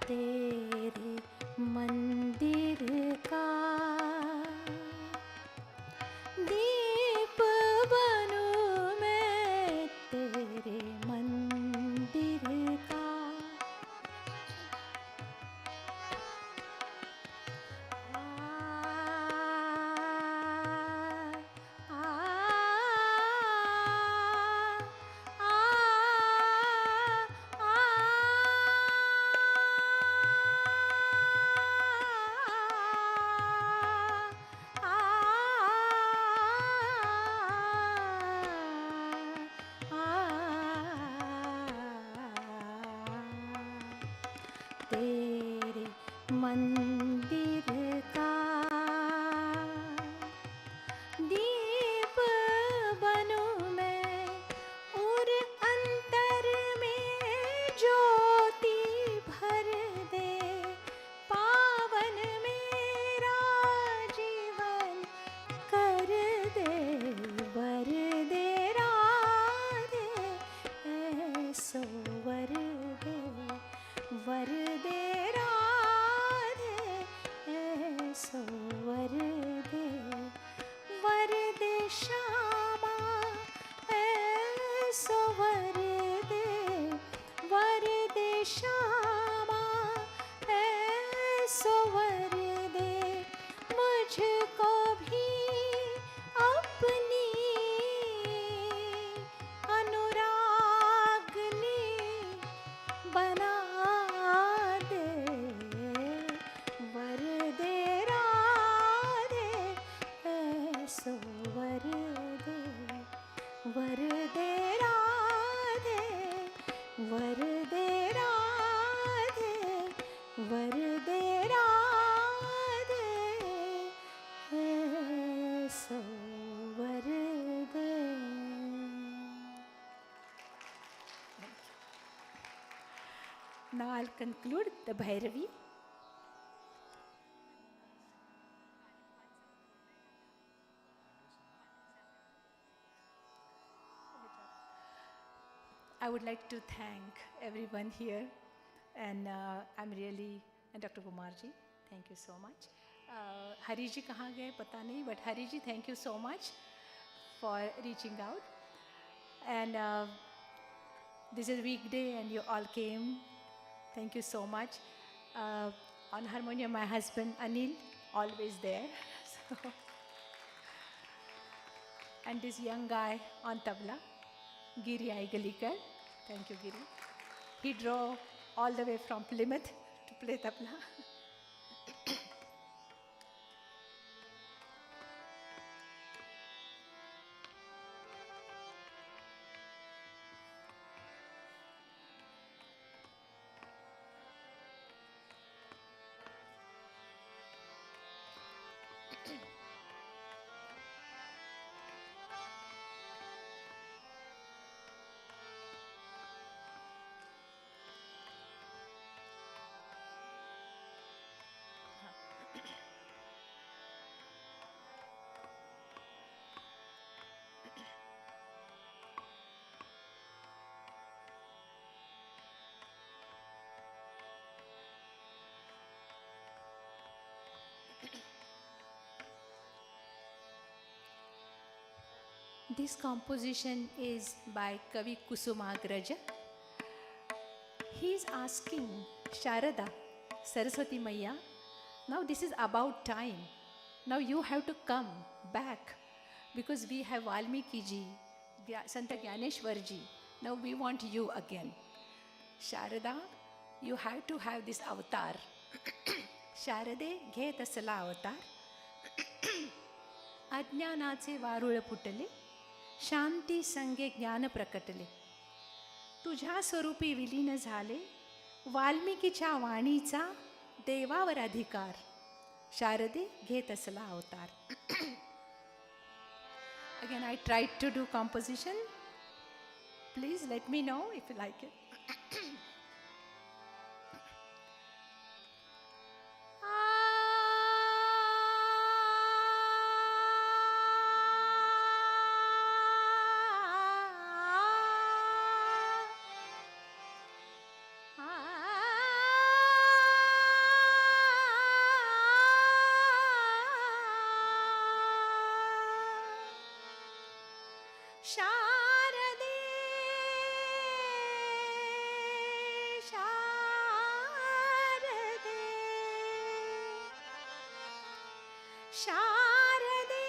तेरे मंदिर का दीप बनूं मैं, तेरे मंदिर का तेरे मंदिर का दीप बनूं मैं, और अंतर में ज्योति भर दे, पावन मेरा जीवन कर दे, वर दे राधे ऐसो वर दे, वर दे राधे ऐसो वर दे, वर दे श्यामा ऐसो वर दे, वर दे श्यामा ऐसो वर दे, मुझको भी अपनी अनुरागनी बना दे, वर दे राधे ऐसो वर दे, वर दे राधे, वर दे राधे, वर दे राधे ऐसो वर दे। Now I'll conclude the Bhairavi. I would like to thank everyone here, and I'm really, and Dr. Kumarji, thank you so much. Hari ji kahan gaye pata nahi, but Hari ji, thank you so much for reaching out. And this is a weekday and you all came. Thank you so much. On harmonium, my husband Anil, always there. So, and this young guy on tabla, Giri Aigalikar. Thank you, Giri. He drove all the way from Plymouth to play tabla. This composition is by Kavi Kusumagraja. He is asking Sharada, Saraswati Maya, now this is about time. Now you have to come back because we have Valmiki ji, Santa Gyaneshwar ji. Now we want you again. Sharada, you have to have this avatar. शारदे घे तसला अवतार अज्ञानाचे वारुळ फुटले शांती संगे ज्ञान प्रकटले तुझ्या स्वरूपी विलीन झाले वाल्मिकीच्या वाणीचा देवावर अधिकार शारदे घे तसला अवतार. Again I tried to do composition. Please let me know if you like it. शारदे शारदे शारदे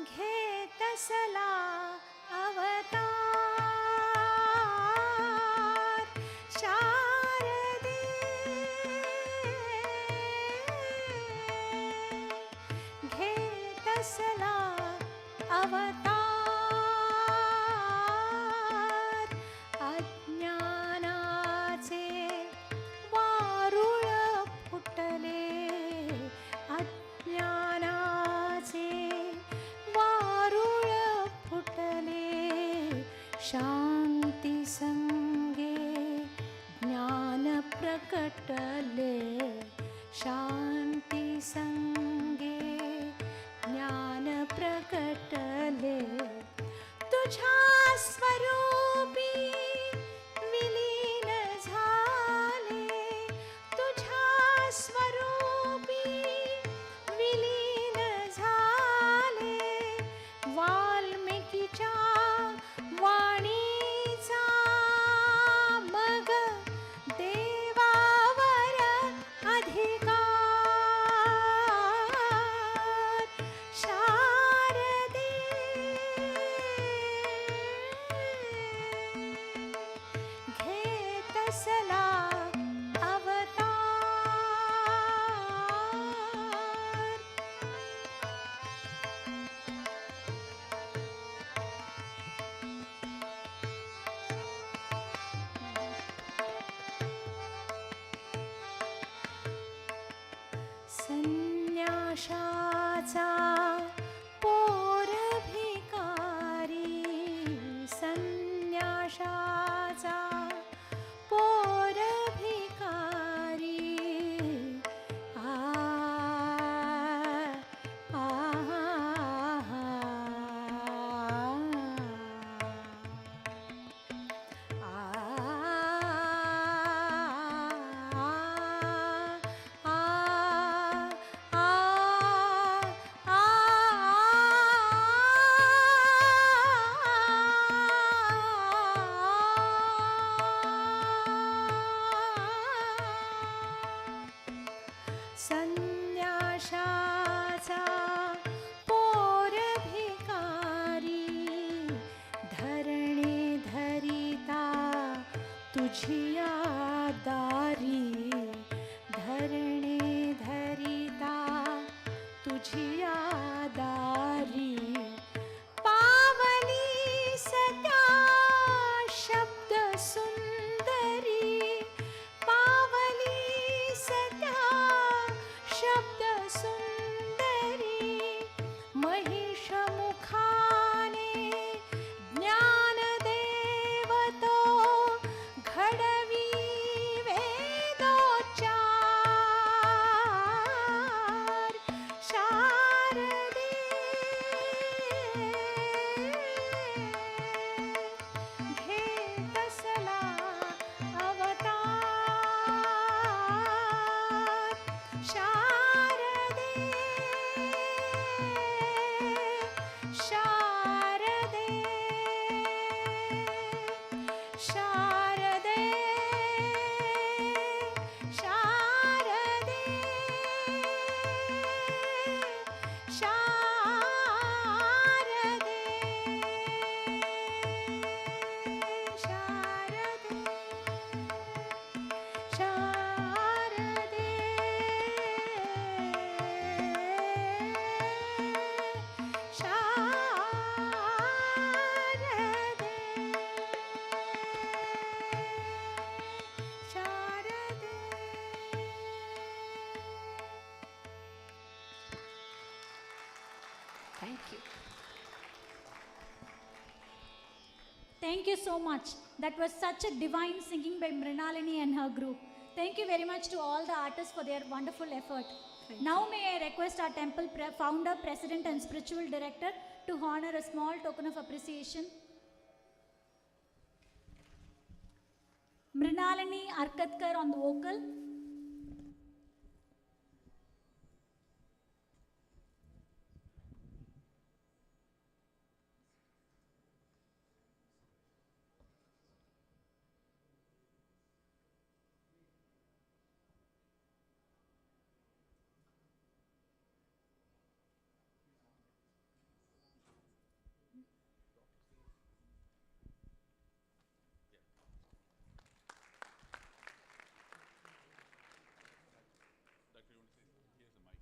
घे तसला अवतार शारदे घे तसला अवतार अज्ञानाचे वारुळ फुटले अज्ञानाचे वारुळ फुटले शांती संगे ज्ञान प्रकटले शांती संगे ज्ञान प्रकटले तुझ्या स्वरूपी विलीन झाले तुझ्या स्वरूपी विलीन झाले वाल्मिकीच्या वाणीचा मग देवावर अधिकार शारदे घे तसला अवतार. संन्याशाचा पोर भिकारी संन्याशाचा पोर भिकारी आ आ संन्याशाचा पोर भिकारी धरणे धरिता तुझिया दारी धरणे धरिता तुझिया दारी पावली सत्या शब्द सुंदरी पावली सत्या शब्द सुंदरी you. Thank you so much. That was such a divine singing by Mrinalini and her group. Thank you very much to all the artists for their wonderful effort. Now may I request our temple founder, president and spiritual director to honor a small token of appreciation. Mrinalini Arkatkar on the vocal. Doctor, you want to say? Here's the mic.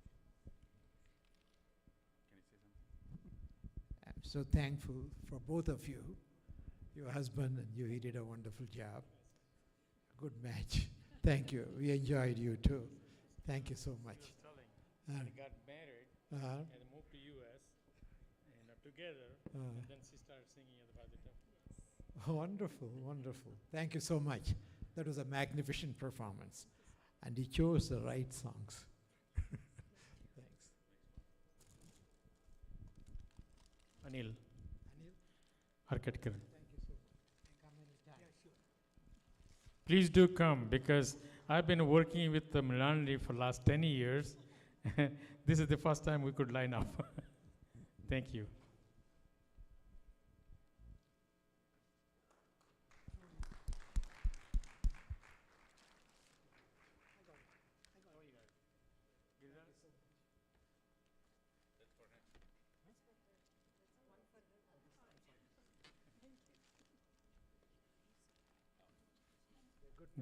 Can you say something? I'm so thankful for both of you, your husband and you. He did a wonderful job. Good match. Thank you. We enjoyed you too. Thank you so much. I got married Uh, and moved to US and together, Uh. and then she started singing at the Bharati Temple. Wonderful, wonderful. Thank you so much. That was a magnificent performance. And he chose the right songs. Thanks. Anil. Harkatkar. Thank you so much. Come anytime. Please do come because I've been working with the Mrinalini for last 10 years. This is the first time we could line up. Thank you.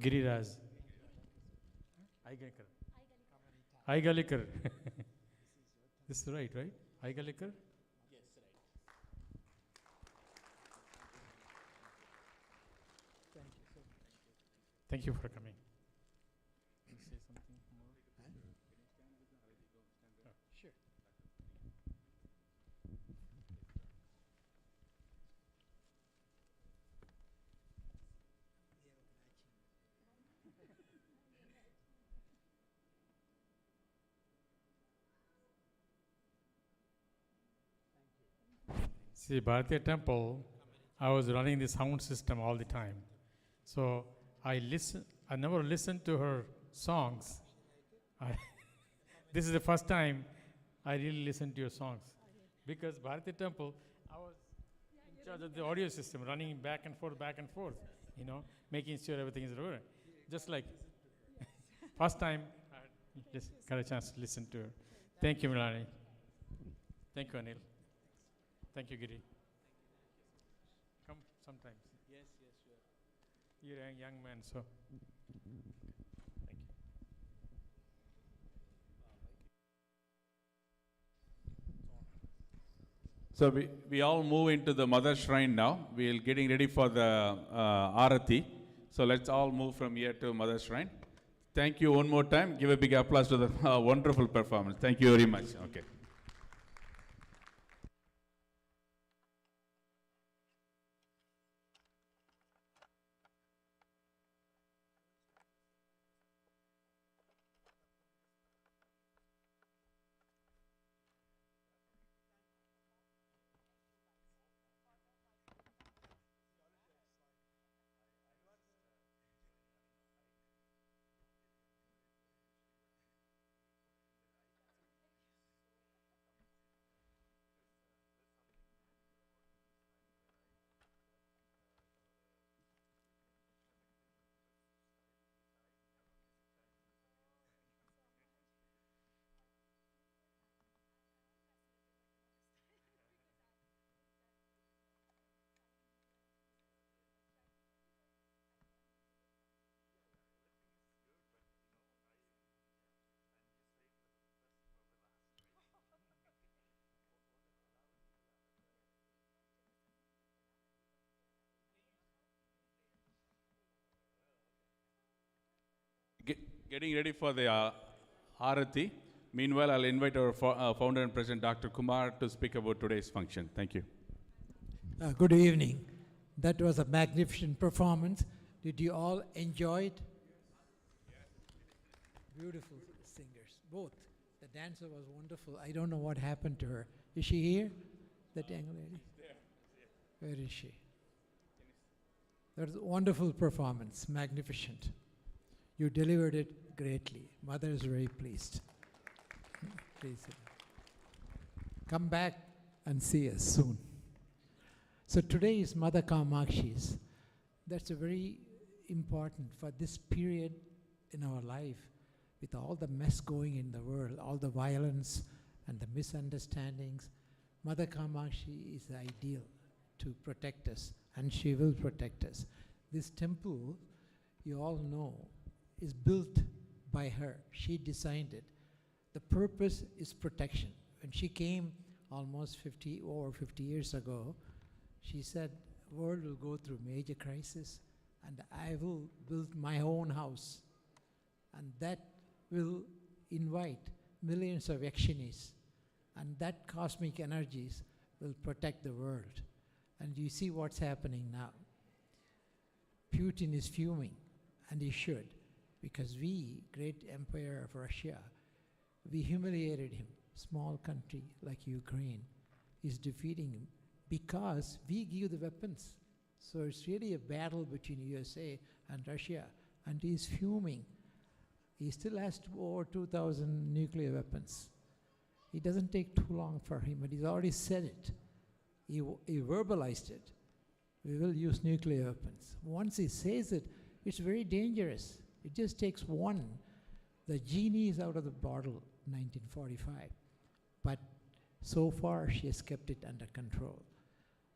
Giriraj. Aigalikar. Aigalikar. This is right, right? Aigalikar? Yes, right. Thank you for coming. Can you say something more? Sure. See, Bharatiya Temple, I was running the sound system all the time. So I never listened to her songs. This is the first time I really listened to your songs. Because Bharatiya Temple, I was in charge of the audio system, running back and forth, you know, making sure everything is right. Just like first time I got a chance to listen to her. Thank you, Mrinalini. Thank you, Anil. Thank you, Giri. Come sometimes. Yes, yes, sure. You're a young man, so. Thank you. So we all move into the mother shrine now. We're getting ready for the Arati. So let's all move from here to mother shrine. Thank you one more time. Give a big applause to the wonderful performance. Thank you very much. Okay. Getting ready for the Arati. Meanwhile, I'll invite our founder and president, Dr. Kumar, to speak about today's function. Thank you. Good evening. That was a magnificent performance. Did you all enjoy it? Beautiful singers, both. The dancer was wonderful. I don't know what happened to her. Is she here? That young lady? Where is she? That was a wonderful performance, magnificent. You delivered it greatly. Mother is very pleased. Please come back and see us soon. So today is Mother Kamakshi's. That's a very important for this period in our life, with all the mess going in the world, all the violence and the misunderstandings. Mother Kamakshi is ideal to protect us, and she will protect us. This temple, you all know, is built by her. She designed it. The purpose is protection. When she came almost over 50 years ago, she said, the world will go through major crisis, and I will build my own house. And that will invite millions of Yakshinis, and that cosmic energies will protect the world. And you see what's happening now. Putin is fuming, and he should, because we, great empire of Russia, we humiliated him. Small country like Ukraine is defeating him because we give the weapons. So it's really a battle between USA and Russia, and he's fuming. He still has over 2,000 nuclear weapons. It doesn't take too long for him, but he's already said it. He verbalized it. We will use nuclear weapons. Once he says it, it's very dangerous. It just takes one. The genie is out of the bottle, 1945. But so far, she has kept it under control.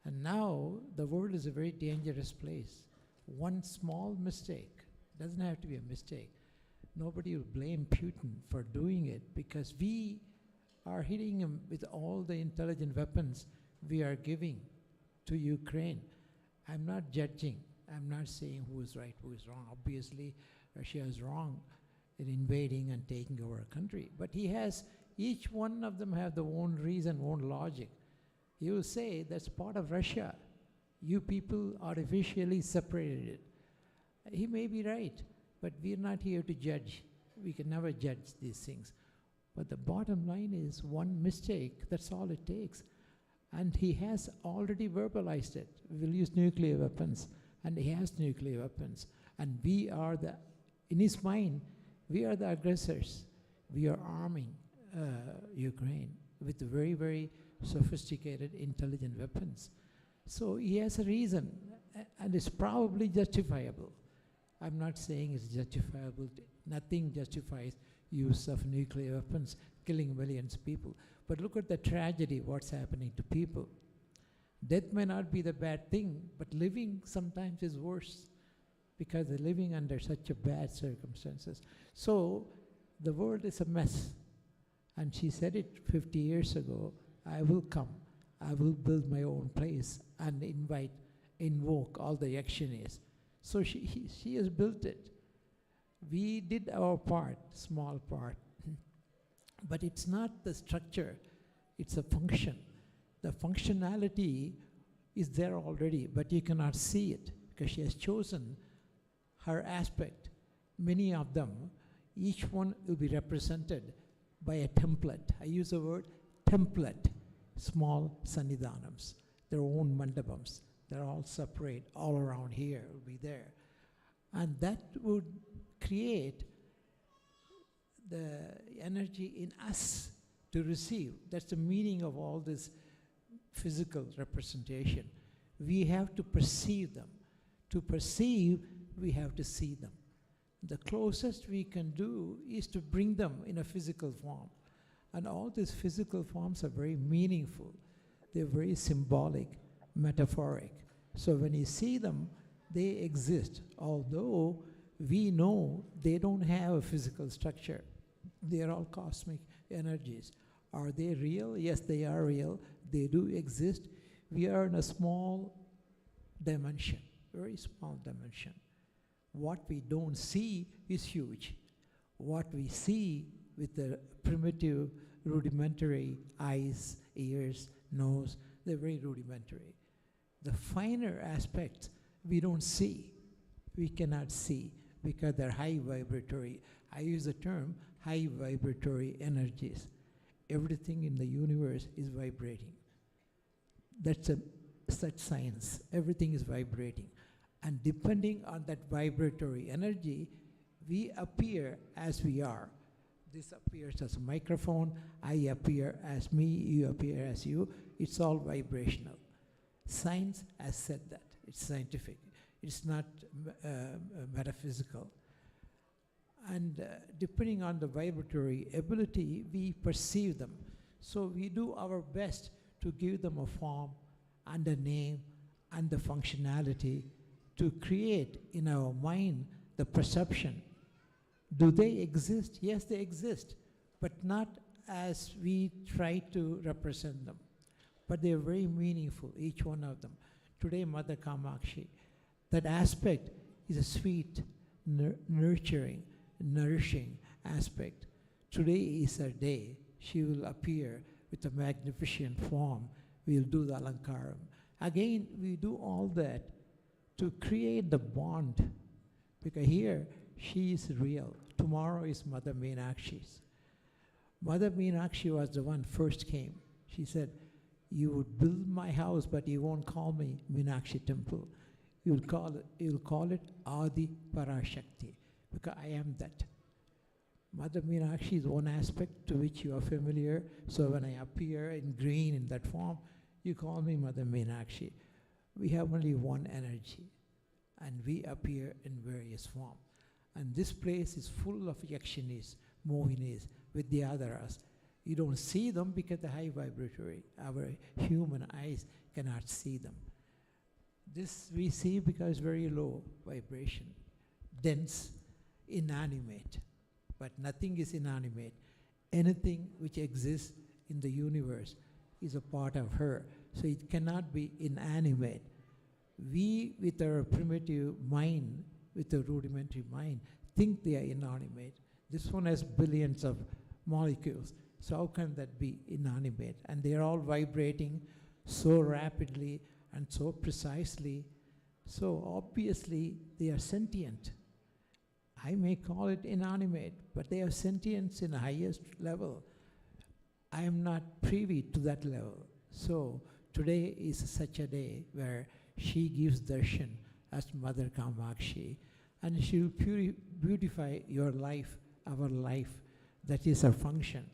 And now, the world is a very dangerous place. One small mistake, doesn't have to be a mistake. Nobody will blame Putin for doing it, because we are hitting him with all the intelligent weapons we are giving to Ukraine. I'm not judging. I'm not saying who is right, who is wrong. Obviously, Russia is wrong in invading and taking over a country. But each one of them have their own reason, own logic. He will say, that's part of Russia. You people artificially separated it. He may be right, but we're not here to judge. We can never judge these things. But the bottom line is one mistake, that's all it takes. And he has already verbalized it. We will use nuclear weapons, and he has nuclear weapons. And we are in his mind, we are the aggressors. We are arming Ukraine with very, very sophisticated, intelligent weapons. So he has a reason, and it's probably justifiable. I'm not saying it's justifiable. Nothing justifies use of nuclear weapons, killing millions of people. But look at the tragedy, what's happening to people. Death may not be the bad thing, but living sometimes is worse, because they're living under such a bad circumstances. So the world is a mess. And she said it 50 years ago, I will come, I will build my own place and invoke all the Yakshinis. So she has built it. We did our part, small part. But it's not the structure, it's a function. The functionality is there already, but you cannot see it, because she has chosen her aspect. Many of them, each one will be represented by a template. I use the word template. Small sannidhanams, their own mandapams. They're all separate, all around here, will be there. And that would create the energy in us to receive. That's the meaning of all this physical representation. We have to perceive them. To perceive, we have to see them. The closest we can do is to bring them in a physical form. And all these physical forms are very meaningful. They're very symbolic, metaphoric. So when you see them, they exist, although we know they don't have a physical structure. They are all cosmic energies. Are they real? Yes, they are real. They do exist. We are in a small dimension, very small dimension. What we don't see is huge. What we see with the primitive, rudimentary eyes, ears, nose, they're very rudimentary. The finer aspects we don't see, we cannot see because they're high vibratory. I use the term high vibratory energies. Everything in the universe is vibrating. That's such science. Everything is vibrating. And depending on that vibratory energy, we appear as we are. This appears as a microphone, I appear as me, you appear as you. It's all vibrational. Science has said that. It's scientific. It's not metaphysical. And depending on the vibratory ability, we perceive them. So we do our best to give them a form and a name and the functionality to create in our mind the perception. Do they exist? Yes, they exist, but not as we try to represent them. But they are very meaningful, each one of them. Today, Mother Kamakshi, that aspect is a sweet, nurturing, nourishing aspect. Today is her day. She will appear with a magnificent form. We'll do the alankaram. Again, we do all that to create the bond. Because here, she is real. Tomorrow is Mother Meenakshi's. Mother Meenakshi was the one first came. She said, you would build my house, but you won't call me Meenakshi Temple. You'll call it Adhi Parashakti, because I am that. Mother Meenakshi is one aspect to which you are familiar. So when I appear in green in that form, you call me Mother Meenakshi. We have only one energy, and we appear in various forms. And this place is full of yakshinis, mohinis, vidyadharas. You don't see them because they're high vibratory. Our human eyes cannot see them. This we see because it's very low vibration, dense, inanimate. But nothing is inanimate. Anything which exists in the universe is a part of her. So it cannot be inanimate. We, with our primitive mind, with a rudimentary mind, think they are inanimate. This one has billions of molecules. So how can that be inanimate? And they are all vibrating so rapidly and so precisely. So obviously they are sentient. I may call it inanimate, but they have sentience in the highest level. I am not privy to that level. So today is such a day where she gives darshan as Mother Kamakshi, and she will beautify your life, our life. That is her function.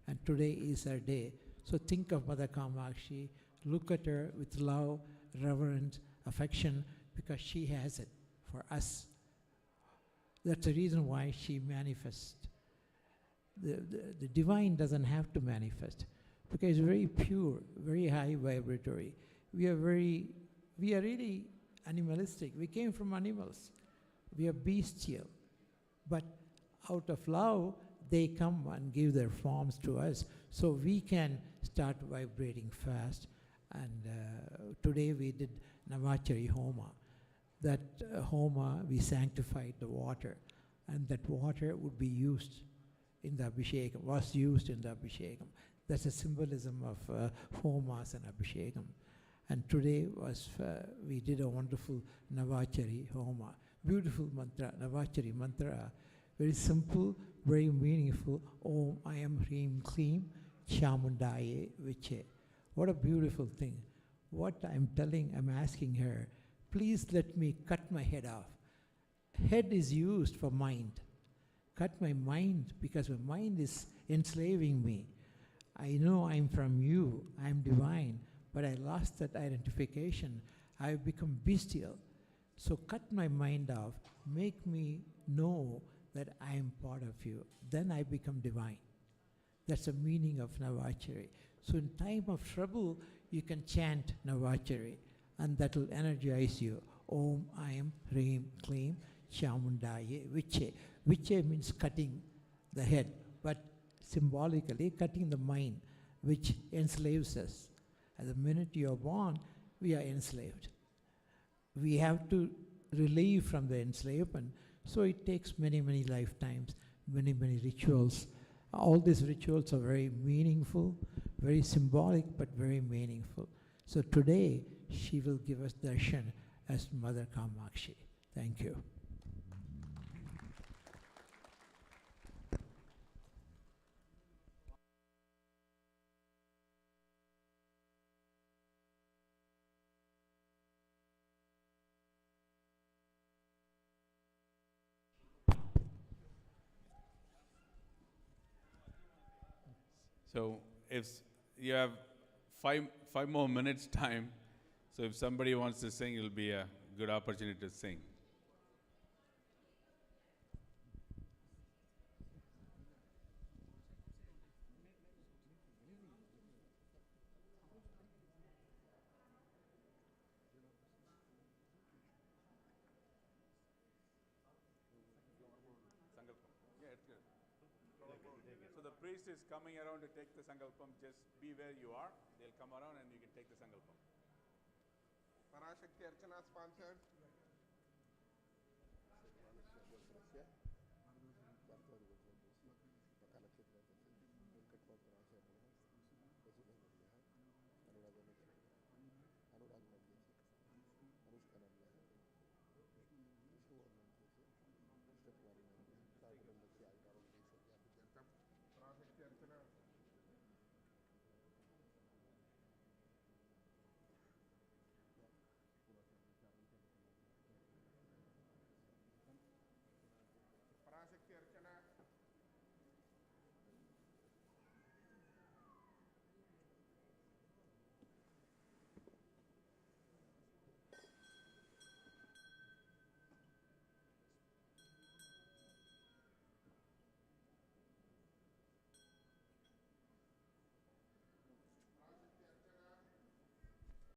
And today is her day. So think of Mother Kamakshi, look at her with love, reverence, affection, because she has it for us. That's the reason why she manifests. The divine doesn't have to manifest, because it's very pure, very high vibratory. We are really animalistic. We came from animals. We are bestial. But out of love, they come and give their forms to us, so we can start vibrating fast. And today we did Navachari Homa. That Homa, we sanctified the water, and that water would be used in the Abhishekam, was used in the Abhishekam. That's a symbolism of Homas and Abhishekam. And today we did a wonderful Navachari Homa. Beautiful mantra, Navachari mantra. Very simple, very meaningful. Om Ayam Hreem Kleem Chamundaye Viche. What a beautiful thing. What I'm asking her, please let me cut my head off. Head is used for mind. Cut my mind, because my mind is enslaving me. I know I'm from you, I'm divine, but I lost that identification. I've become bestial. So cut my mind off, make me know that I am part of you. Then I become divine. That's the meaning of Navachari. So in time of trouble, you can chant Navachari, and that will energize you. Om Ayam Hreem Kleem Chamundaye Viche. Viche means cutting the head, but symbolically cutting the mind, which enslaves us. At the minute you are born, we are enslaved. We have to relieve from the enslavement. So it takes many, many lifetimes, many, many rituals, All these rituals are very meaningful, very symbolic, but very meaningful. So today, she will give us darshan as Mother Kamakshi. Thank you. So if you have five more minutes time, so if somebody wants to sing, it'll be a good opportunity to sing. So the priest is coming around to take the sankalpam. Just be where you are. They'll come around and you can take the sankalpam. Parashakti Archana sponsored.